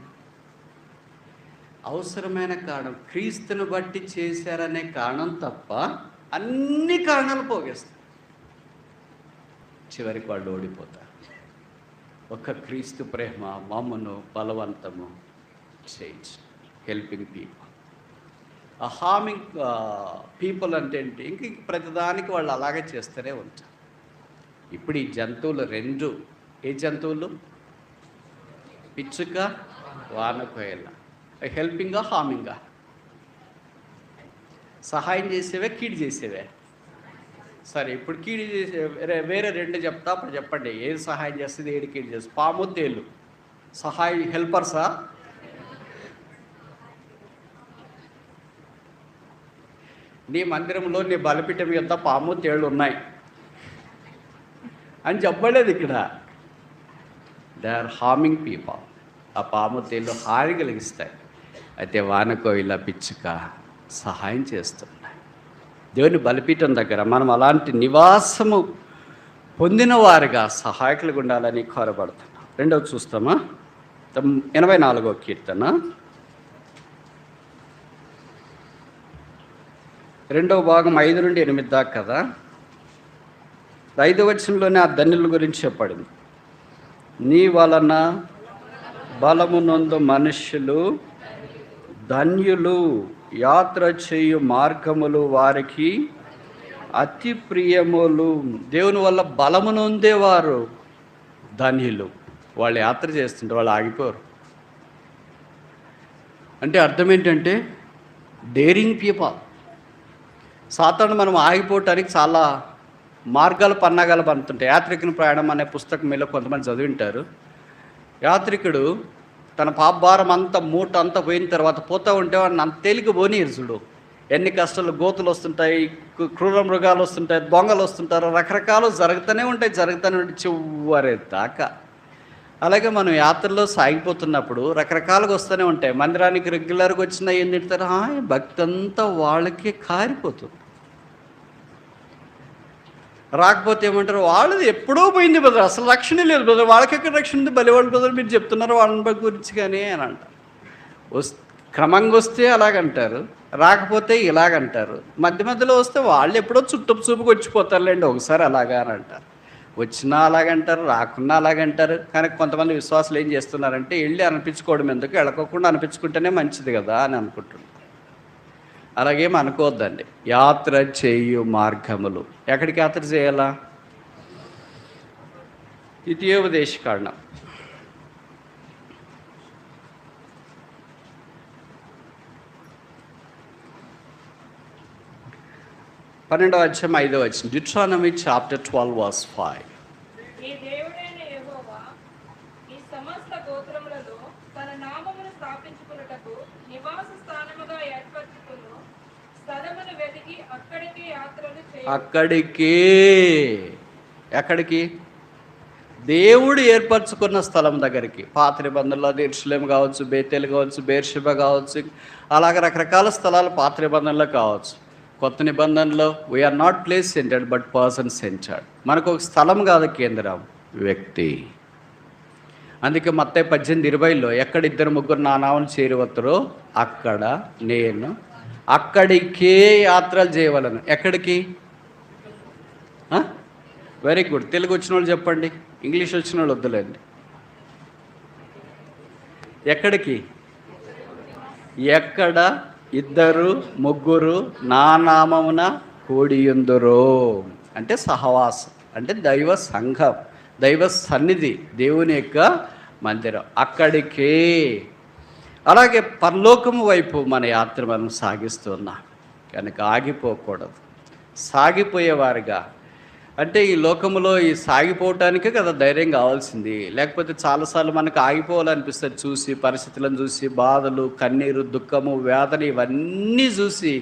అవసరమైన కారణం క్రీస్తుని బట్టి చేశారనే కారణం తప్ప అన్ని కారణాలు పోగేస్తారు. చివరికి వాళ్ళు ఓడిపోతారు. ఒక క్రీస్తు ప్రేమ మమ్మను బలవంతము చేయించు, హెల్పింగ్ పీపుల్. హార్మింగ్ పీపుల్ అంటే ఏంటి? ఇంక ప్రతిదానికి వాళ్ళు అలాగే చేస్తూనే ఉంటారు. ఇప్పుడు ఈ జంతువులు రెండు, ఏ జంతువులు? పిచ్చుక, వానకోయల. హెల్పింగా, హార్మింగా? సహాయం చేసేవే, కీడు చేసేవే? సరే, ఇప్పుడు కీడు చేసే వేరే రెండు చెప్తా, అప్పుడు చెప్పండి ఏది సహాయం చేస్తుంది, ఏది కీడు చేస్తుంది? పాము, తేలు సహాయం హెల్పర్సా? నీ మందిరంలో నీ బలిపీఠం యొక్క పాము తేళ్ళు ఉన్నాయి అని చెప్పలేదు ఇక్కడ. They are harming people. ఆ పాము తేళ్ళు హాని కలిగిస్తాయి. అయితే వానకోయిల, పిచ్చుక సహాయం చేస్తున్నాయి. దేవుని బలిపీఠం దగ్గర మనం అలాంటి నివాసము పొందిన వారిగా సహాయకులుగా ఉండాలని కోరబడుతున్నాం. రెండవది చూస్తామా? 84వ కీర్తన 2వ భాగం 5 నుండి 8 దాకా కదా. 5వ వచనంలోనే ఆ ధన్యుల గురించి చెప్పబడింది. నీ వలన బలమునందు మనుష్యులు ధన్యులు, యాత్ర చేయు మార్గములు వారికి అతి ప్రియములు. దేవుని వల్ల బలమునొందేవారు ధన్యులు. వాళ్ళు యాత్ర చేస్తుంటే వాళ్ళు ఆగిపోరు. అంటే అర్థం ఏంటంటే డేరింగ్ పీపుల్. సాధారణ మనం ఆగిపోవటానికి చాలా మార్గాలు, పన్నాగాలు పడుతుంటాయి. యాత్రికుని ప్రయాణం అనే పుస్తకం మీద కొంతమంది చదివింటారు. యాత్రికుడు తన పాపభారం అంతా మూట అంతా పోయిన తర్వాత పోతూ ఉంటే వాడిని అంత తేలిక పోనీరు. చూడు ఎన్ని కష్టాలు, గోతులు వస్తుంటాయి, క్రూర మృగాలు వస్తుంటాయి, దొంగలు వస్తుంటారు, రకరకాలు జరుగుతూనే ఉంటాయి చివరి దాకా. అలాగే మనం యాత్రలో సాగిపోతున్నప్పుడు రకరకాలుగా వస్తూనే ఉంటాయి. మందిరానికి రెగ్యులర్గా వచ్చినా ఏం తింటారు? భక్తి అంతా వాళ్ళకే కారిపోతుంది. రాకపోతే ఏమంటారు? వాళ్ళది ఎప్పుడో పోయింది బ్రదర్, అసలు రక్షణ లేదు బ్రదర్, వాళ్ళకి ఎక్కడ రక్షణ ఉంది, బలివాళ్ళు బ్రదర్ మీరు చెప్తున్నారు వాళ్ళని గురించి కానీ అని అంటారు. క్రమంగా వస్తే అలాగంటారు, రాకపోతే ఇలాగంటారు, మధ్య మధ్యలో వస్తే వాళ్ళు ఎప్పుడో చుట్టపు చూపుకి వచ్చిపోతారులేండి ఒకసారి అలాగా అని అంటారు. వచ్చినా అలాగంటారు, రాకున్నా అలాగంటారు. కానీ కొంతమంది విశ్వాసులు ఏం చేస్తున్నారంటే వెళ్ళి అనిపించుకోవడం ఎందుకు, వెళ్ళకోకుండా అనిపించుకుంటేనే మంచిది కదా అని అనుకుంటున్నారు. అలాగేం అనుకోవద్దండి. యాత్ర చేయు మార్గములు. ఎక్కడికి యాత్ర చేయాలా? ద్వితీయోపదేశకాండం 12వ అధ్యాయం 5వ వచనం. Deuteronomy chapter 12 verse 5. ఈ దేవుడైన యెహోవా ఈ సమస్త గోత్రములలో తన నామమును స్థాపించుకొనుటకు నివాస స్థానముగా ఏర్పరచుకొను స్థలమును వెతికి అక్కడికి యాత్రలు చేయును. ఎక్కడికి? దేవుడు ఏర్పరచుకున్న స్థలం దగ్గరికి. పాత నిబంధనలో యెరూషలేము కావచ్చు, బేతేలు కావచ్చు, బేర్షెబా కావచ్చు, అలాగే రకరకాల స్థలాలు పాత నిబంధనలో కావచ్చు. కొత్త నిబంధనలో we are not place centered but person centered. మనకు ఒక స్థలం కాదు కేంద్రం, వ్యక్తి. అందుకే మత్తయి 18:20లో ఎక్కడ 2-3 నా నామమున చేరువతారో అక్కడ నేను, అక్కడికే యాత్రలు చేయవలను. ఎక్కడికి? Very good. తెలుగు వచ్చిన వాళ్ళు చెప్పండి, ఇంగ్లీష్ వచ్చిన వాళ్ళు వద్దులేండి. ఎక్కడికి? ఎక్కడ ఇద్దరు ముగ్గురు నా నామమున కూడియుందురో అంటే సహవాసం, అంటే దైవ సంఘం, దైవ సన్నిధి, దేవుని యొక్క మందిరం, అక్కడికే. అలాగే పరలోకము వైపు మన యాత్ర మనం సాగిస్తున్నాం కనుక ఆగిపోకూడదు. సాగిపోయేవారుగా అంటే ఈ లోకంలో ఈ సాగిపోవటానికే కదా ధైర్యం కావాల్సింది. లేకపోతే చాలాసార్లు మనకు ఆగిపోవాలనిపిస్తుంది చూసి, పరిస్థితులను చూసి, బాధలు, కన్నీరు, దుఃఖము, వేదన ఇవన్నీ చూసి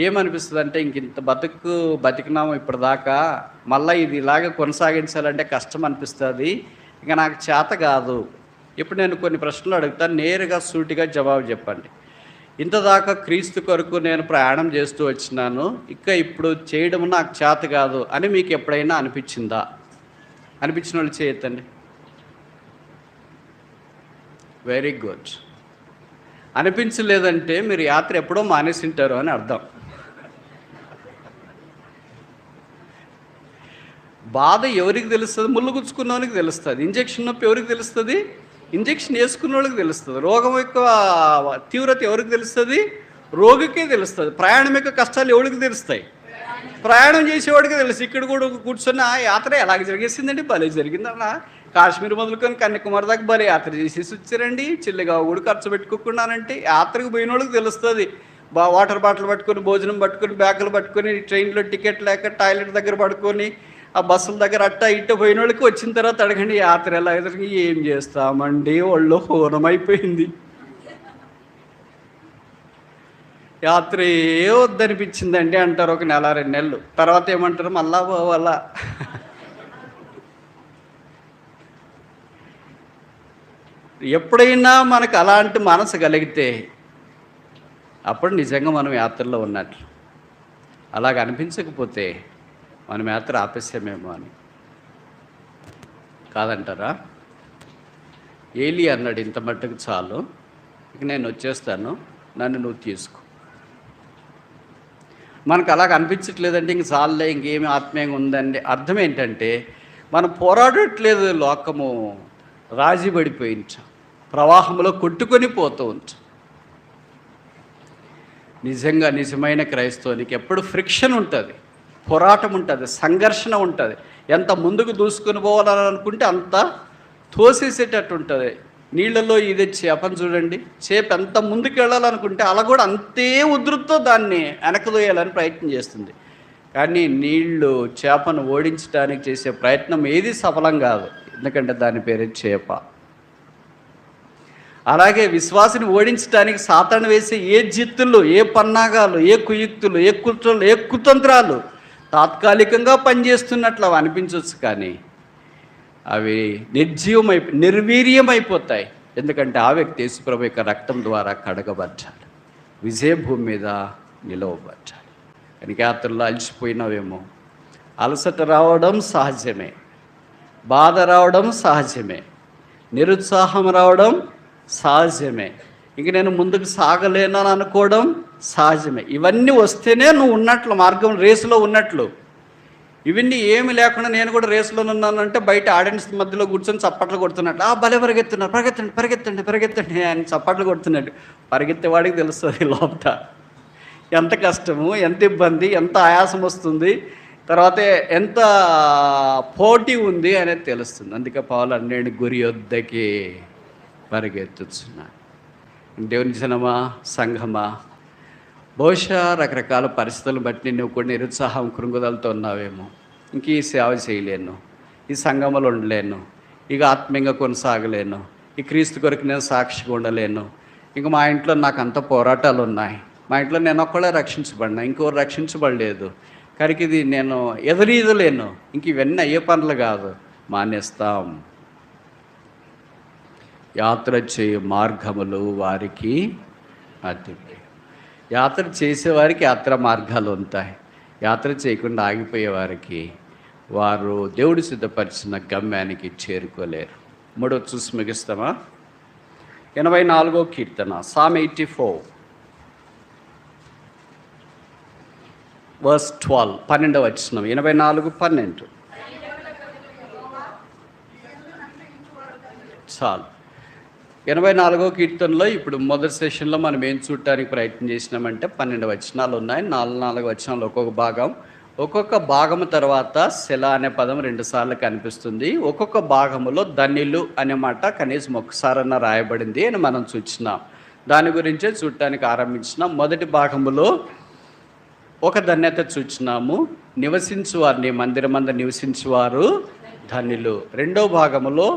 ఏమనిపిస్తుంది అంటే ఇంత బతికినాము ఇప్పటిదాకా, మళ్ళీ ఇది ఇలాగ కొనసాగించాలంటే కష్టం అనిపిస్తుంది, ఇంకా నాకు చేత కాదు. ఇప్పుడు నేను కొన్ని ప్రశ్నలు అడుగుతాను, నేరుగా సూటిగా జవాబు చెప్పండి. ఇంతదాకా క్రీస్తు కొరకు నేను ప్రయాణం చేస్తూ వచ్చినాను, ఇప్పుడు చేయడం నాకు చేత కాదు అని మీకు ఎప్పుడైనా అనిపించిందా? అనిపించిన వాళ్ళు చేయొద్దండి. Very good. అనిపించలేదంటే మీరు యాత్ర ఎప్పుడో మానేసింటారు అని అర్థం. బాధ ఎవరికి తెలుస్తుంది? ముళ్ళు గుచ్చుకున్నవానికి తెలుస్తుంది. ఇంజెక్షన్ నొప్పి ఎవరికి తెలుస్తుంది? ఇంజెక్షన్ వేసుకున్న వాళ్ళకి తెలుస్తుంది. రోగం యొక్క తీవ్రత ఎవరికి తెలుస్తుంది? రోగికే తెలుస్తుంది. ప్రయాణం యొక్క కష్టాలు ఎవరికి తెలుస్తాయి? ప్రయాణం చేసేవాడికి తెలుసు. ఇక్కడ కూడా కూర్చొని ఆ యాత్ర ఎలాగ జరిగేసిందండి, భలే జరిగిందన్న. కాశ్మీర్ మొదలుకొని కన్యాకుమారి దాకా భలే యాత్ర చేసేసి వచ్చారండి, చిల్లిగా కూడా ఖర్చు పెట్టుకోకుండానంటే యాత్రకు పోయిన వాళ్ళకి తెలుస్తుంది. వాటర్ బాటిల్ పట్టుకొని, భోజనం పట్టుకొని, బ్యాగులు పట్టుకొని, ట్రైన్లో టికెట్ లేక టాయిలెట్ దగ్గర పడుకొని, ఆ బస్సుల దగ్గర ఇట్ట పోయిన వాళ్ళకి వచ్చిన తర్వాత అడగండి యాత్ర ఎలా ఎదురు ఏం చేస్తామండి, ఒళ్ళు హోనమైపోయింది, యాత్ర ఏ వద్దనిపించిందండి అంటారు ఒక నెల 2 నెలలు. తర్వాత ఏమంటారు? మళ్ళా పోవాలా. ఎప్పుడైనా మనకు అలాంటి మనసు కలిగితే అప్పుడు నిజంగా మనం యాత్రలో ఉన్నట్లు. అలాగ అనిపించకపోతే మనం యాత్ర ఆపేసామేమో అని. కాదంటారా? ఏలి అన్నాడు, ఇంత మట్టుకు చాలు, ఇక నేను వచ్చేస్తాను, నన్ను నువ్వు తీసుకో. మనకు అలాగ అనిపించట్లేదంటే ఇంక చాలులే, ఇంకేమి ఆత్మీయంగా ఉందండి. అర్థం ఏంటంటే మనం పోరాడట్లేదు, లోకము రాజీ పడిపోయించాం, ప్రవాహంలో కొట్టుకొని పోతూ ఉంటాం. నిజంగా నిజమైన క్రైస్తవునికి ఎప్పుడు ఫ్రిక్షన్ ఉంటుంది, పోరాటం ఉంటుంది, సంఘర్షణ ఉంటుంది. ఎంత ముందుకు దూసుకొని పోవాలని అనుకుంటే అంత తోసేసేటట్టు ఉంటుంది. నీళ్ళలో ఇది చేపను చూడండి, చేప ఎంత ముందుకు వెళ్ళాలనుకుంటే అలా కూడా అంతే ఉధృతితో దాన్ని వెనకదోయాలని ప్రయత్నం చేస్తుంది. కానీ నీళ్లు చేపను ఓడించడానికి చేసే ప్రయత్నం ఏది సఫలం కాదు, ఎందుకంటే దాని పేరే చేప. అలాగే విశ్వాసిని ఓడించడానికి సాతాను వేసే ఏ జిత్తులు, ఏ పన్నాగాలు, ఏ కుయుక్తులు, ఏ కుట్రలు, ఏ కుతంత్రాలు తాత్కాలికంగా పనిచేస్తున్నట్లు అవి అనిపించవచ్చు, కానీ అవి నిర్వీర్యమైపోతాయి. ఎందుకంటే ఆ వ్యక్తి యేసుప్రభు యొక్క రక్తం ద్వారా కడగబడ్డాడు, విజయభూమి మీద నిలవబడ్డాడు. కనుక యాత్రలో అలసిపోయినావేమో, అలసట రావడం సహజమే, బాధ రావడం సహజమే, నిరుత్సాహం రావడం సహజమే, ఇంక నేను ముందుకు సాగలేనని అనుకోవడం సహజమే. ఇవన్నీ వస్తేనే నువ్వు ఉన్నట్లు, మార్గం రేసులో ఉన్నట్లు. ఇవన్నీ ఏమి లేకుండా నేను కూడా రేసులో ఉన్నానంటే బయట ఆడియన్స్ మధ్యలో కూర్చొని చప్పట్లు కొడుతున్నట్లు, భలే పరిగెత్తున్నారు, పరిగెత్తండి పరిగెత్తండి పరిగెత్తండి అని చప్పట్లు కొడుతున్నాడు. పరిగెత్తేవాడికి తెలుస్తుంది లోపల ఎంత కష్టము, ఎంత ఇబ్బంది, ఎంత ఆయాసం వస్తుంది, తర్వాత ఎంత పోటీ ఉంది అనేది తెలుస్తుంది. అందుకే పౌలు అన్నాడు, గురి వద్దకి పరిగెత్తుచున్నా. దేవుని జనమా, సంఘమా, బహుశా రకరకాల పరిస్థితులను బట్టి నువ్వు కూడా నిరుత్సాహం, కృంగుదలతో ఉన్నావేమో. ఇంక ఈ సేవ చేయలేను, ఈ సంఘంలో ఉండలేను, ఇక ఆత్మీయంగా కొనసాగలేను, ఈ క్రీస్తు కొరకు నేను సాక్షిగా ఉండలేను, ఇంక మా ఇంట్లో నాకు అంత పోరాటాలు ఉన్నాయి, మా ఇంట్లో నేను ఒక్కడే రక్షించబడినా, ఇంకోరు రక్షించబడలేదు, కనుక ఇది నేను ఎదురీదలేను, ఇంక ఇవన్నీ అయ్యే పనులు కాదు, మానేస్తాం. యాత్ర చేయు మార్గములు వారికి అతిథి. యాత్ర చేసేవారికి యాత్ర మార్గాలు ఉంటాయి, యాత్ర చేయకుండా ఆగిపోయేవారికి వారు దేవుడు సిద్ధపరిచిన గమ్యానికి చేరుకోలేరు. మూడో చూసి ముగిస్తామా? 84వ కీర్తన, Psalm 84 verse 12, 12వ వచనం, 84:12. చాలు. 84వ కీర్తనలో ఇప్పుడు మొదటి సెషన్లో మనం ఏం చూడటానికి ప్రయత్నం చేసినామంటే 12 వచనాలు ఉన్నాయి. 4 వచనాలు ఒక్కొక్క భాగం. ఒక్కొక్క భాగము తర్వాత సెల అనే పదం 2 సార్లు కనిపిస్తుంది. ఒక్కొక్క భాగములో ధన్యులు అనే మాట కనీసం ఒక్కసారన్నా రాయబడింది అని మనం చూసినాం. దాని గురించే చూడటానికి ఆరంభించినాం. మొదటి భాగములో ఒక ధన్యత చూచినాము, నివసించువారు, నీ మందిరమందు నివసించువారు ధన్యులు. రెండో భాగములో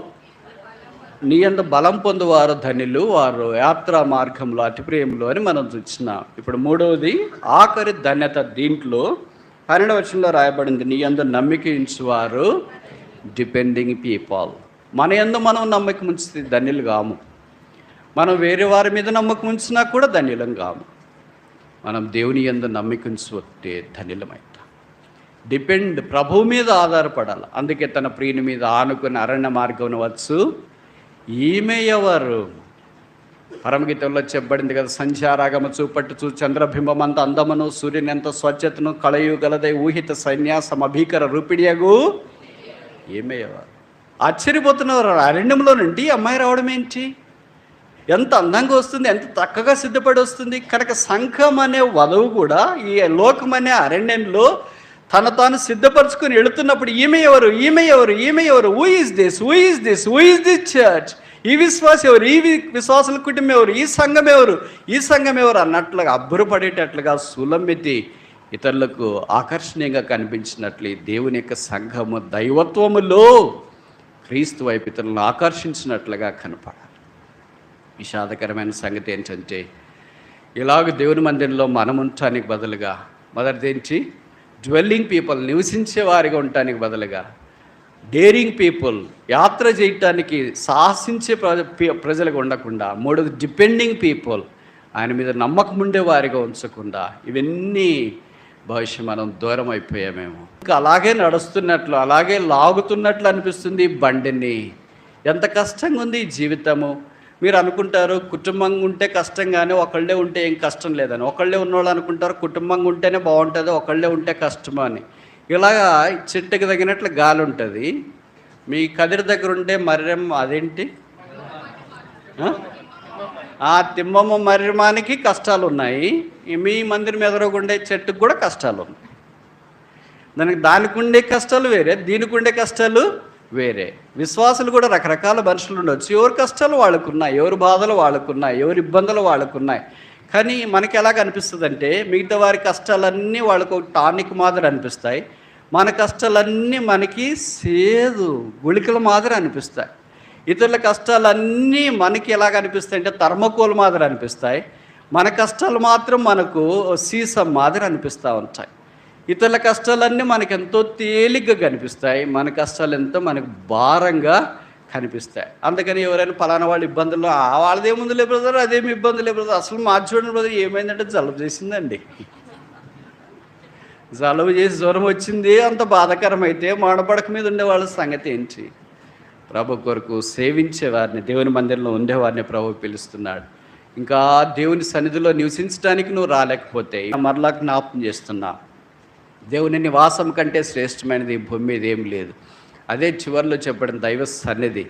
నీ యందు బలం పొందువారు ధన్యులు, వారు యాత్రా మార్గంలో అతి ప్రియంలో అని మనం చూసినాం. ఇప్పుడు మూడవది ఆఖరి ధన్యత. దీంట్లో 12వ వచనంలో రాయబడింది, నీ యందు నమ్మిక ఉంచువారు డిపెండింగ్ పీపుల్. మన యందు మనం నమ్మకం ఉంచితే ధన్యులు కాము. మనం వేరే వారి మీద నమ్మకం ఉంచినా కూడా ధన్యులం కాము. మనం దేవుని యందు నమ్మిక ఉంచితే ధన్యులమైతాం. డిపెండ్, ప్రభువు మీద ఆధారపడాలి. అందుకే తన ప్రియుని మీద ఆనుకుని అరణ్య మార్గం వచ్చు. ఈమె ఎవరు? పరమగీతంలో చెప్పబడింది కదా, సంచారాగమ చూపట్టు చంద్రబింబం అంత అందమును సూర్యుని ఎంత స్వచ్ఛతను కళయుగలదై ఊహిత సన్యాసం అభీకర రూపిడియగు ఈమె ఎవరు? ఆశ్చర్యపోతున్నారు. అరణ్యంలో నుండి అమ్మాయి రావడం ఏంటి? ఎంత అందంగా వస్తుంది, ఎంత చక్కగా సిద్ధపడి వస్తుంది. కనుక సంఘం అనే వధువు కూడా ఈ లోకం అనే అరణ్యంలో తను తాను సిద్ధపరచుకుని వెళుతున్నప్పుడు ఈమె ఎవరు, ఈమె ఎవరు, ఈమె ఎవరు, who is this, who is this, who is this church, ఈ విశ్వాసం ఎవరు, ఈ విశ్వాసుల కుటుంబం ఎవరు, ఈ సంఘం ఎవరు, ఈ సంఘం ఎవరు అన్నట్లుగా అబ్బురపడేటట్లుగా సులమెత్తి ఇతరులకు ఆకర్షణీయంగా కనిపించినట్లు దేవుని యొక్క సంఘము దైవత్వములో క్రీస్తు వైపు ఇతరులను ఆకర్షించినట్లుగా కనపడాలి. విషాదకరమైన సంగతి ఏంటంటే, ఇలాగ దేవుని మందిరంలో మనం ఉండటానికి బదులుగా మొదటిదేంటి, డ్వెల్లింగ్ పీపుల్, నివసించే వారిగా ఉండటానికి బదులుగా డేరింగ్ పీపుల్, యాత్ర చేయటానికి సాహసించే ప్రజలుగా ఉండకుండా, మూడోది డిపెండింగ్ పీపుల్, ఆయన మీద నమ్మకం ఉండే వారిగా ఉంచకుండా, ఇవన్నీ భవిష్యత్తు మనం దూరం అయిపోయామేమో. ఇంకా అలాగే నడుస్తున్నట్లు, అలాగే లాగుతున్నట్లు అనిపిస్తుంది ఈ బండిని. ఎంత కష్టంగా ఉంది ఈ జీవితము. మీరు అనుకుంటారు కుటుంబంగా ఉంటే కష్టం, కానీ ఒకళ్ళే ఉంటే ఏం కష్టం లేదని. ఒకళ్ళే ఉన్నవాళ్ళు అనుకుంటారు కుటుంబంగా ఉంటేనే బాగుంటుంది, ఒకళ్ళే ఉంటే కష్టమా అని. ఇలాగా చెట్టుకి తగినట్లు గాలి ఉంటుంది. మీ కదిరి దగ్గర ఉండే మర్రెం అదేంటి, ఆ తిమ్మమ్మ మర్రిమానికి కష్టాలు ఉన్నాయి. మీ మందిరం ఎదురుగుండే చెట్టుకు కూడా కష్టాలు ఉన్నాయి. దానికి ఉండే కష్టాలు వేరే, దీనికి ఉండే కష్టాలు వేరే. విశ్వాసులు కూడా రకరకాల మనుషులు ఉండవచ్చు. ఎవరి కష్టాలు వాళ్ళకున్నాయి, ఎవరి బాధలు వాళ్ళకున్నాయి, ఎవరి ఇబ్బందులు వాళ్ళకున్నాయి. కానీ మనకి ఎలాగ అనిపిస్తుంది అంటే, మిగతా వారి కష్టాలన్నీ వాళ్ళకు టానిక్ మాదిరి అనిపిస్తాయి, మన కష్టాలన్నీ మనకి సేదు గుళికల మాదిరి అనిపిస్తాయి. ఇతరుల కష్టాలన్నీ మనకి ఎలాగ అనిపిస్తాయి అంటే థర్మకోల్ మాదిరి అనిపిస్తాయి. మన కష్టాలు మాత్రం మనకు సీసం మాదిరి అనిపిస్తూ ఉంటాయి. ఇతరుల కష్టాలన్నీ మనకు ఎంతో తేలిగ్గా కనిపిస్తాయి, మన కష్టాలు ఎంతో మనకు భారంగా కనిపిస్తాయి. అందుకని ఎవరైనా ఫలానా వాళ్ళ ఇబ్బందుల్లో వాళ్ళదేముందులే బ్రదర్, అదేమి ఇబ్బందులే బ్రదర్, అసలు మార్చుకోండి బ్రదర్, ఏమైందంటే జలుబు చేసిందండి, జలుబు చేసి జ్వరం వచ్చింది, అంత బాధాకరమైతే మాడపడక మీద ఉండేవాళ్ళ సంగతి ఏంటి? ప్రభు కొరకు సేవించేవారిని, దేవుని మందిరంలో ఉండేవారిని ప్రభు పిలుస్తున్నాడు. ఇంకా దేవుని సన్నిధిలో నివసించడానికి నువ్వు రాలేకపోతే మరలా జ్ఞాపకం చేస్తున్నా, దేవుని నివాసం కంటే శ్రేష్టమైనది ఈ భూమి మీద ఏం లేదు. అదే చివరిలో చెప్పడం దైవ సన్నిధి.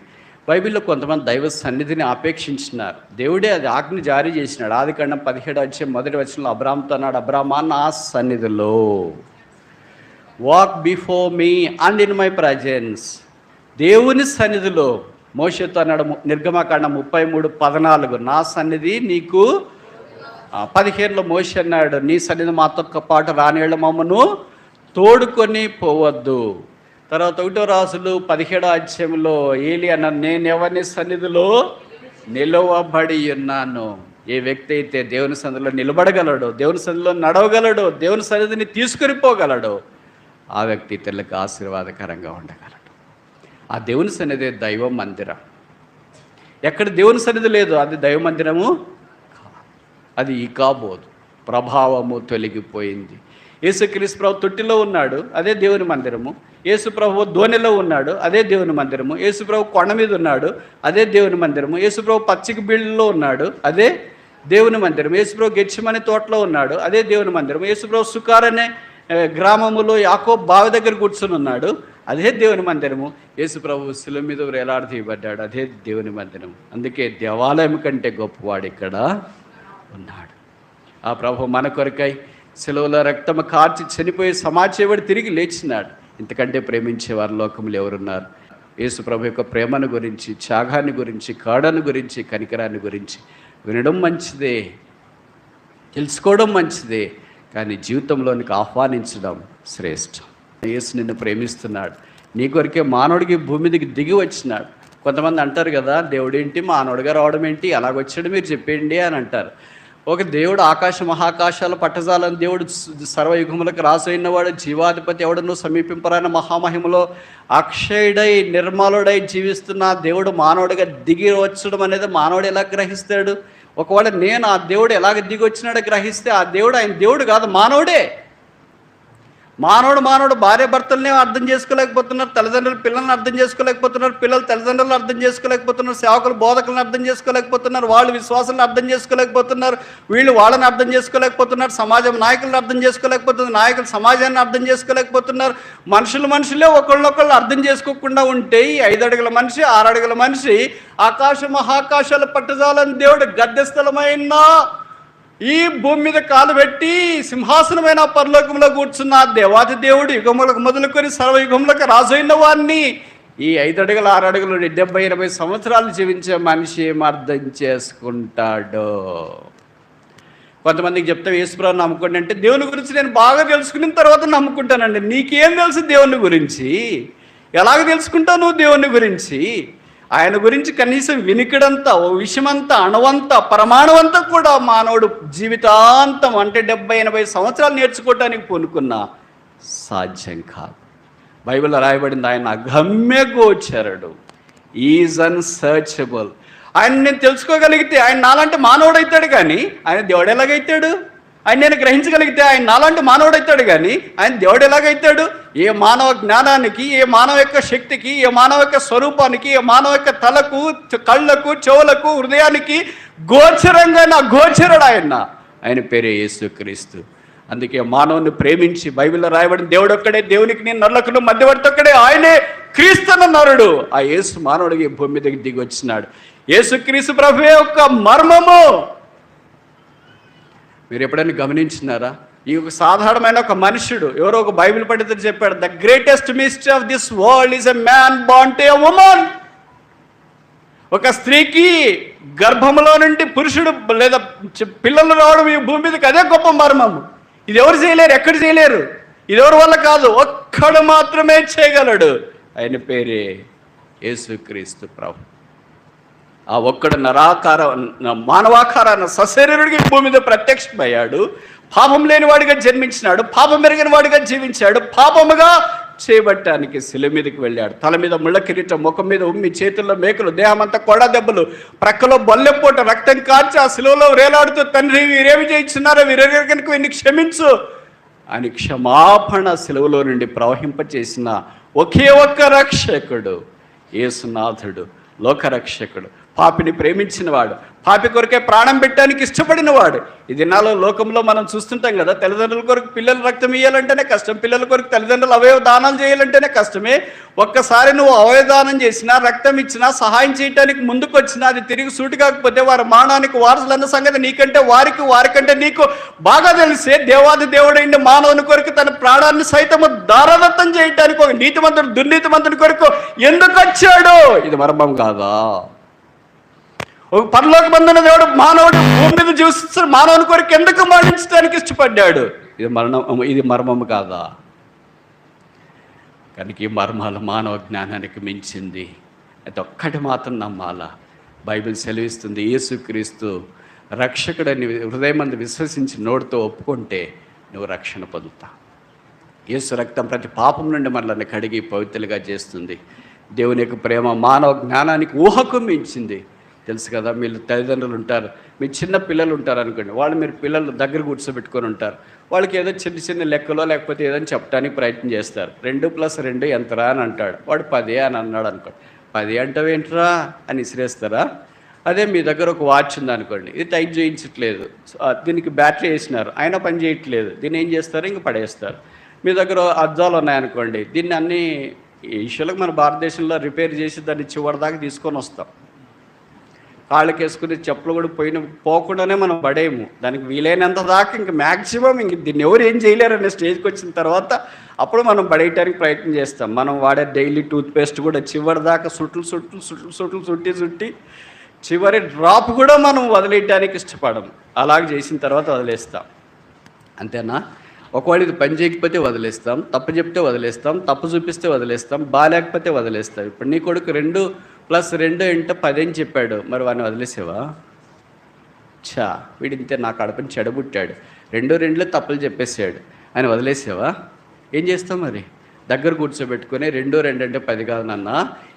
బైబిల్లో కొంతమంది దైవ సన్నిధిని ఆపేక్షించినారు. దేవుడే అది ఆజ్ఞ జారీ చేసినాడు. ఆదికాండం 17:1 అబ్రాహాముతో అన్నాడు, అబ్రామా నా సన్నిధిలో walk before me and in my presence. దేవుని సన్నిధిలో మోషేతో అన్నాడు, నిర్గమకాండం 33:14 నా సన్నిధి నీకు. 15లో మోషే అన్నాడు, నీ సన్నిధి మాతో పాటు రానేళ్ళ మమ్మను తోడుకొని పోవద్దు. తర్వాత 1వ రాజులు 17 ఏలి అన్నాడు, నేను ఎవరిని సన్నిధిలో నిలవబడి ఉన్నాను. ఏ వ్యక్తి అయితే దేవుని సన్నిధిలో నిలబడగలడో, దేవుని సన్నిధిలో నడవగలడో, దేవుని సన్నిధిని తీసుకొని పోగలడో, ఆ వ్యక్తి ఇతరులకు ఆశీర్వాదకరంగా ఉండగలడు. ఆ దేవుని సన్నిధి దైవ మందిరం. ఎక్కడ దేవుని సన్నిధి లేదు అది దైవ మందిరము, అది ఇకాబోదు. ప్రభావము తొలగిపోయింది. యేసుక్రీస్తు ప్రభు తొట్టిలో ఉన్నాడు, అదే దేవుని మందిరము. యేసు ప్రభు దోణిలో ఉన్నాడు, అదే దేవుని మందిరము. యేసు ప్రభు కొండ మీద ఉన్నాడు, అదే దేవుని మందిరము. యేసు ప్రభు పచ్చిక బీళ్ళలో ఉన్నాడు, అదే దేవుని మందిరం. యేసు ప్రభు గెత్సేమనే తోటలో ఉన్నాడు, అదే దేవుని మందిరం. యేసు ప్రభు సుకార్ అనే గ్రామములో యాకోబు బావి దగ్గర కూర్చొని ఉన్నాడు. అదే దేవుని మందిరము. యేసు ప్రభు శిలువ మీద వేలాడదీయబడ్డాడు. అదే దేవుని మందిరం. అందుకే దేవాలయం కంటే గొప్పవాడు ఇక్కడ ఉన్నాడు. ఆ ప్రభు మన కొరకై శిలువలో రక్తము కార్చి చనిపోయి సమాచేవాడు తిరిగి లేచినాడు. ఇంతకంటే ప్రేమించే వారు లోకంలో ఎవరున్నారు? యేసు ప్రభు యొక్క ప్రేమను గురించి, త్యాగాన్ని గురించి, కాడను గురించి, కనికరాన్ని గురించి వినడం మంచిదే, తెలుసుకోవడం మంచిదే, కానీ జీవితంలోనికి ఆహ్వానించడం శ్రేష్టం. యేసు నిన్ను ప్రేమిస్తున్నాడు. నీ కొరికే మానవుడికి భూమి మీదకి దిగి వచ్చినాడు. కొంతమంది అంటారు కదా, దేవుడేంటి మానవుడిగా రావడం ఏంటి, అలాగొచ్చాడు మీరు చెప్పండి అని అంటారు. ఒక దేవుడు ఆకాశ మహాకాశాలు పట్టజాలని దేవుడు సర్వయుగములకు రాసైనవాడు, జీవాధిపతి ఎవడను సమీపింపరాని మహామహిమలో అక్షయుడై నిర్మలుడై జీవిస్తున్న దేవుడు మానవుడిగా దిగి వచ్చడం అనేది మానవుడు ఎలా గ్రహిస్తాడు? ఒకవేళ నేను ఆ దేవుడు ఎలాగ దిగి వచ్చినాడో గ్రహిస్తే ఆ దేవుడు ఆయన దేవుడు కాదు, మానవుడే. మానవుడు భార్య భర్తలనే అర్థం చేసుకోలేకపోతున్నారు, తల్లిదండ్రులు పిల్లల్ని అర్థం చేసుకోలేకపోతున్నారు, పిల్లలు తల్లిదండ్రులను అర్థం చేసుకోలేకపోతున్నారు, సేవకులు బోధకులను అర్థం చేసుకోలేకపోతున్నారు, వాళ్ళు విశ్వాసాలను అర్థం చేసుకోలేకపోతున్నారు, వీళ్ళు వాళ్ళని అర్థం చేసుకోలేకపోతున్నారు, సమాజం నాయకులను అర్థం చేసుకోలేకపోతున్నారు, నాయకులు సమాజాన్ని అర్థం చేసుకోలేకపోతున్నారు. మనుషులే ఒకళ్ళొకళ్ళు అర్థం చేసుకోకుండా ఉంటే ఈ 5 అడుగుల మనిషి 6 అడుగుల మనిషి ఆకాశ మహాకాశాల పట్టజాలని దేవుడు గద్దె స్థలమైన ఈ భూమి మీద కాలు పెట్టి సింహాసనమైన పరలోకంలో కూర్చున్న దేవాది దేవుడు యుగములకు మొదలుకొని సర్వయుగములకు రాజైన వాడిని ఈ 5 అడుగులు 6 అడుగులు 70-80 సంవత్సరాలు జీవించే మనిషి ఏం అర్థం చేసుకుంటాడో? కొంతమందికి చెప్తే యేసుప్రభుని నమ్ముకోండి అంటే, దేవుని గురించి నేను బాగా తెలుసుకున్న తర్వాత నమ్ముకుంటానండి. నీకేం తెలుసు దేవుని గురించి? ఎలాగ తెలుసుకుంటావు నువ్వు దేవుని గురించి? ఆయన గురించి కనీసం వినికిడంతా, ఓ విషయమంతా, అణువంతా, పరమాణువంతా కూడా మానవుడు జీవితాంతం అంటే 70-80 సంవత్సరాలు నేర్చుకోవటానికి పూనుకున్నా సాధ్యం కాదు. బైబిల్లో రాయబడింది, ఆయన అగమ్య గోచరుడు, ఈజ్ అన్సర్చబుల్. ఆయన నేను తెలుసుకోగలిగితే ఆయన నాలాంటి మానవుడు అవుతాడు, కానీ ఆయన దేవుడు ఎలాగైతాడు? ఆయన నేను గ్రహించగలిగితే ఆయన నాలాంటి మానవుడు అవుతాడు, కానీ ఆయన దేవుడు ఎలాగైతాడు? ఏ మానవ జ్ఞానానికి, ఏ మానవ యొక్క శక్తికి, ఏ మానవ యొక్క స్వరూపానికి, ఏ మానవ యొక్క తలకు, కళ్ళకు, చెవులకు, హృదయానికి గోచరంగా గోచరుడు ఆయన పేరే యేసుక్రీస్తు. అందుకే మానవుని ప్రేమించి బైబిల్లో రాయబడిన దేవుడు ఒక్కడే, దేవునికి నేను నరులకు మధ్యవర్తి ఒక్కడే, ఆయనే క్రీస్తు నరుడు. ఆ యేసు మానవుడికి భూమి మీదకి దిగి వచ్చినాడు. యేసుక్రీస్తు ప్రభువే ఒక మర్మము. మీరు ఎప్పుడైనా గమనించినారా? ఈ ఒక సాధారణమైన ఒక మనుషుడు, ఎవరో ఒక బైబిల్ పండితుడు చెప్పాడు, the greatest mystery of this world is a man born to a woman. ఒక స్త్రీకి గర్భంలో నుండి పురుషుడు లేదా పిల్లలు రావడం ఈ భూమి మీదకి అదే గొప్ప మర్మము. ఇది ఎవరు చేయలేరు, ఎక్కడ చేయలేరు. ఇది ఎవరి వల్ల కాదు, ఒక్కడు మాత్రమే చేయగలడు. ఆయన పేరే యేసుక్రీస్తు ప్రభు. ఆ ఒక్కడు మానవాకారాన్ని సశరీరుడికి భూమి మీద ప్రత్యక్షమయ్యాడు. పాపం లేనివాడిగా జన్మించినాడు, పాపం మెరిగిన వాడిగా జీవించాడు, పాపముగా చేయబట్టానికి శిలువ మీదకి వెళ్ళాడు. తల మీద ముళ్ళ కిరీటం, ముఖం మీద ఉమ్మి, చేతుల్లో మేకులు, దేహం అంతా కొడ దెబ్బలు, ప్రక్కలో బొల్లెపోట, రక్తం కార్చి ఆ శిలువలో వేలాడుతూ, తండ్రి వీరేమి చేయించున్నారో వీరెవరికనుక వీరిని క్షమించు అని క్షమాపణ శిలువలో నుండి ప్రవహింపచేసిన ఒకే ఒక్క రక్షకుడు యేసునాథుడు, లోకరక్షకుడు, పాపిని ప్రేమించినవాడు, పాపి కొరకే ప్రాణం పెట్టడానికి ఇష్టపడినవాడు. ఈ దినాల్లో లోకంలో మనం చూస్తుంటాం కదా, తల్లిదండ్రుల కొరకు పిల్లలు రక్తం ఇవ్వాలంటేనే కష్టం, పిల్లల కొరకు తల్లిదండ్రులు అవయవ దానాలు చేయాలంటేనే కష్టమే. ఒక్కసారి నువ్వు అవయవదానం చేసినా, రక్తం ఇచ్చినా, సహాయం చేయడానికి ముందుకు వచ్చినా అది తిరిగి సూటి కాకపోతే వారి మానవానికి వారసులన్న సంగతి నీకంటే వారికంటే నీకు బాగా తెలిసే, దేవాది దేవుడైన మానవుని కొరకు తన ప్రాణాన్ని సైతము దారదత్తం చేయడానికి ఒక నీతిమంతుడు దుర్నీతిమంతుని కొరకు ఎందుకు వచ్చాడు? ఇది మర్మం కాదా? ఒక పరలోక బంధున దేవుడు మానవుడు భూమి మీద జీవిస్తున్న మానవుని కొరకు ఎందుకు మరణించడానికి ఇష్టపడ్డాడు? ఇది మర్మము కాదా? కనుక ఈ మర్మాలు మానవ జ్ఞానానికి మించింది. అది ఒక్కటి మాత్రం నమ్మాలా. బైబిల్ సెలవిస్తుంది, యేసుక్రీస్తు రక్షకుడని హృదయమందు విశ్వసించి నోటితో ఒప్పుకుంటే నువ్వు రక్షణ పొందుతావు. యేసు రక్తం ప్రతి పాపం నుండి మనల్ని కడిగి పవిత్రులుగా చేస్తుంది. దేవుని యొక్క ప్రేమ మానవ జ్ఞానానికి ఊహకు మించింది. తెలుసు కదా, మీరు తల్లిదండ్రులు ఉంటారు, మీ చిన్న పిల్లలు ఉంటారు అనుకోండి, వాళ్ళు మీరు పిల్లలు దగ్గర కూర్చోబెట్టుకొని ఉంటారు. వాళ్ళకి ఏదో చిన్న లెక్కలో లేకపోతే ఏదైనా చెప్పడానికి ప్రయత్నం చేస్తారు. 2+2 ఎంతరా అని అంటాడు, వాడు 10 అని అన్నాడు అనుకోండి. 10 అంటావేంట్రా అని విసిరేస్తారా? అదే మీ దగ్గర ఒక వాచ్ ఉందనుకోండి, ఇది టైట్ చేయించట్లేదు, దీనికి బ్యాటరీ వేసినారు, అయినా పని చేయట్లేదు, దీన్ని ఏం చేస్తారు? ఇంక పడేస్తారు. మీ దగ్గర అద్దాలు ఉన్నాయనుకోండి, దీన్ని అన్నీ ఈశ్వరులకు మన భారతదేశంలో రిపేర్ చేసి దాన్ని చివరిదాకా తీసుకొని వస్తాం. కాళ్ళకి వేసుకునే చెప్పులు కూడా పోకుండానే మనం పడేయము, దానికి వీలైనంత దాకా ఇంక మ్యాక్సిమం ఇంక దీన్ని ఎవరు ఏం చేయలేరనే స్టేజ్కి వచ్చిన తర్వాత అప్పుడు మనం పడేయటానికి ప్రయత్నం చేస్తాం. మనం వాడే డైలీ టూత్పేస్ట్ కూడా చివరి దాకా చుట్టి చివరి డ్రాప్ కూడా మనం వదిలేయటానికి ఇష్టపడము. అలాగ చేసిన తర్వాత వదిలేస్తాం, అంతేనా? ఒకవేళ ఇది పని చేయకపోతే వదిలేస్తాం, తప్పు చెప్తే వదిలేస్తాం, తప్పు చూపిస్తే వదిలేస్తాం, బాగాలేకపోతే వదిలేస్తాం. ఇప్పుడు నీ కొడుకు 2 + 2 అంటే 10 అని చెప్పాడు, మరి వాడిని వదిలేసావా? వీడింతే నా కడపని చెడబుట్టాడు, 2 తప్పులు చెప్పేసాడు ఆయన వదిలేసావా? ఏం చేస్తావు మరి? దగ్గర కూర్చోబెట్టుకుని 2 అంటే 10 కాదు నాన్న,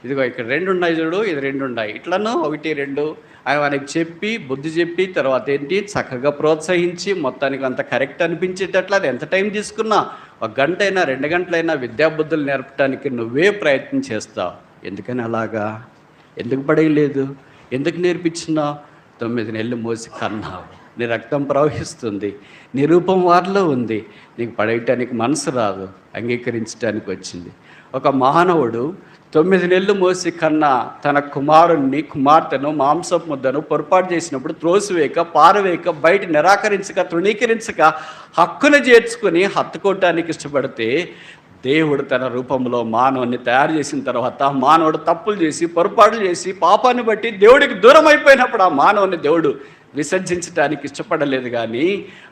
ఇదిగో ఇక్కడ 2 ఉన్నాయి చూడు, ఇది 2 ఉన్నాయి, ఇట్లనో 1 2 ఆయన మనకి చెప్పి బుద్ధి చెప్పి తర్వాత ఏంటి చక్కగా ప్రోత్సహించి మొత్తానికి అంత కరెక్ట్ అనిపించేటట్లు అది ఎంత టైం తీసుకున్నా 1 గంట అయినా 2 గంటలైనా విద్యాబుద్ధులు నేర్పడానికి నువ్వే ప్రయత్నం చేస్తావు. ఎందుకని అలాగా? ఎందుకు పడేయలేదు? ఎందుకు నేర్పించినావు? 9 నెలలు మోసి కన్నావు, నీ రక్తం ప్రవహిస్తుంది, నీ రూపం వారిలో ఉంది, నీకు పడేయటానికి మనసు రాదు, అంగీకరించడానికి వచ్చింది. ఒక మానవుడు 9 నెలలు మోసి కన్నా తన కుమార్తెను మాంసపు ముద్దను పొరపాటు చేసినప్పుడు త్రోసివేయక, పారవేయక, బయట నిరాకరించక, తృణీకరించక, హక్కును చేర్చుకుని హత్తుకోవటానికి ఇష్టపడితే, దేవుడు తన రూపంలో మానవుని తయారు చేసిన తర్వాత మానవుడు తప్పులు చేసి పొరపాట్లు చేసి పాపాన్ని బట్టి దేవుడికి దూరం అయిపోయినప్పుడు ఆ మానవుని దేవుడు విసర్జించడానికి ఇష్టపడలేదు, కానీ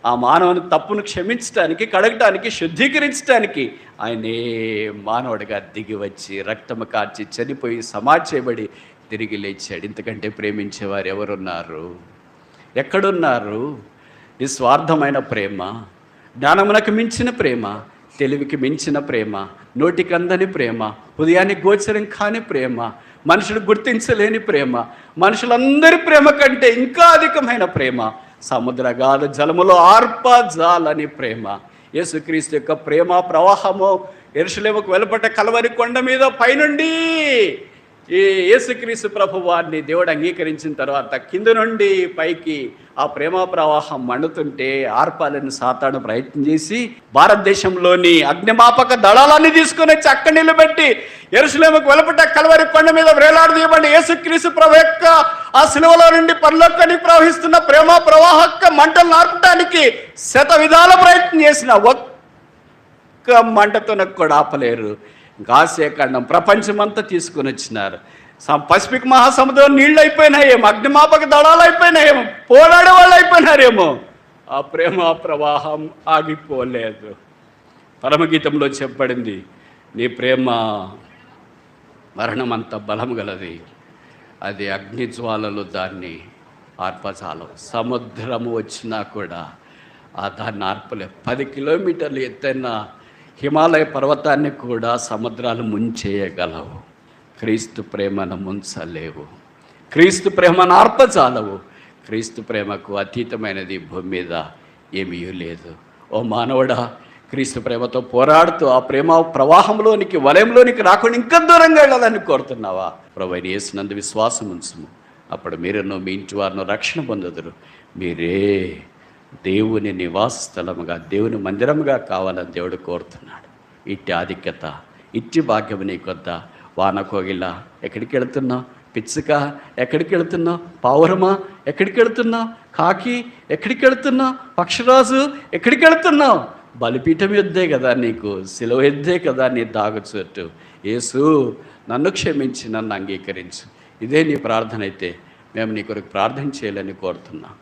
ఆ మానవుని తప్పును క్షమించడానికి, కడగటానికి, శుద్ధీకరించడానికి ఆయనే మానవుడిగా దిగి వచ్చి రక్తము కార్చి చనిపోయి సమాధి చేయబడి తిరిగి లేచాడు. ఇంతకంటే ప్రేమించేవారు ఎవరున్నారు? ఎక్కడున్నారు? నిస్వార్థమైన ప్రేమ, జ్ఞానమునకు మించిన ప్రేమ, తెలివికి మించిన ప్రేమ, నోటికి అందని ప్రేమ, హృదయానికి గోచరం కాని ప్రేమ, మనుషులు గుర్తించలేని ప్రేమ, మనుషులందరి ప్రేమ కంటే ఇంకా అధికమైన ప్రేమ, సముద్రగాధ జలములో ఆర్పజాలని ప్రేమ, యేసుక్రీస్తు యొక్క ప్రేమ ప్రవాహము యెరూషలేముకు వెలుపట కల్వరి కొండ మీద పైనుండి ఈ యేసుక్రీస్తు ప్రభు వారిని దేవుడు అంగీకరించిన తర్వాత కింద నుండి పైకి ఆ ప్రేమ ప్రవాహం మండుతుంటే ఆర్పాలని సాతాను ప్రయత్నం చేసి భారతదేశంలోని అగ్నిమాపక దళాలన్నీ తీసుకుని అక్కడి నిలబెట్టి యెరూషలేముకు వెలుపట కల్వరి కొండ మీద వేలాడదీయబడి యేసుక్రీస్తు ప్రభు యొక్క ఆ శిలువలో నుండి పరలోకానికి ప్రవహిస్తున్న ప్రేమ ప్రవాహక మంటలు నార్పడానికి శతవిధాల ప్రయత్నం చేసిన ఒక్క మంటతో కూడా ఆపలేరు. ఆసియా ఖండం ప్రపంచమంతా తీసుకుని వచ్చినారు. పసిఫిక్ మహాసముద్రం నీళ్ళు అయిపోయినాయేమో, అగ్నిమాపక దళాలు అయిపోయినాయేమో, పోరాడే వాళ్ళు అయిపోయినారేమో, ఆ ప్రేమ ప్రవాహం ఆగిపోలేదు. పరమగీతంలో చెప్పబడింది, నీ ప్రేమ మరణం అంత బలం గలది, అది అగ్ని జ్వాలలు దాన్ని ఆర్పచాలం. సముద్రము వచ్చినా కూడా దాన్ని ఆర్పలే. 10 కిలోమీటర్లు ఎత్తైన హిమాలయ పర్వతాన్ని కూడా సముద్రాలు ముంచేయగలవు. క్రీస్తు ప్రేమను ముంచలేవు, క్రీస్తు ప్రేమను ఆర్పచాలవు. క్రీస్తు ప్రేమకు అతీతమైనది భూమి మీద ఏమీ లేదు. ఓ మానవుడా, క్రీస్తు ప్రేమతో పోరాడుతూ ఆ ప్రేమ ప్రవాహంలోనికి, వలయంలోనికి రాకుండా ఇంకా దూరంగా వెళ్ళాలని కోరుతున్నావా? ప్రభువైన యేసునందు విశ్వాసం ఉంచుము, అప్పుడు మీరును మీ ఇంటి వారిను రక్షణ పొందుదురు. మీరే దేవుని నివాస స్థలముగా, దేవుని మందిరముగా కావాలని దేవుడు కోరుతున్నాడు. ఇట్టి ఆధిక్యత, ఇట్టి భాగ్యము నీకొద్దా? వానకోగిల ఎక్కడికి వెళుతున్నావు? పిచ్చుక ఎక్కడికి వెళుతున్నావు? పావురమా ఎక్కడికి వెళుతున్నావు? కాకి ఎక్కడికి వెళుతున్నావు? పక్షిరాజు ఎక్కడికి వెళుతున్నావు? బలిపీఠం యొద్దే కదా నీకు, సిలువ యొద్దే కదా నీ దాగుచోటు. యేసు, నన్ను క్షమించి నన్ను అంగీకరించు. ఇదే నీ ప్రార్థన అయితే మేము నీ కొరకు ప్రార్థన చేయాలని కోరుతున్నాం.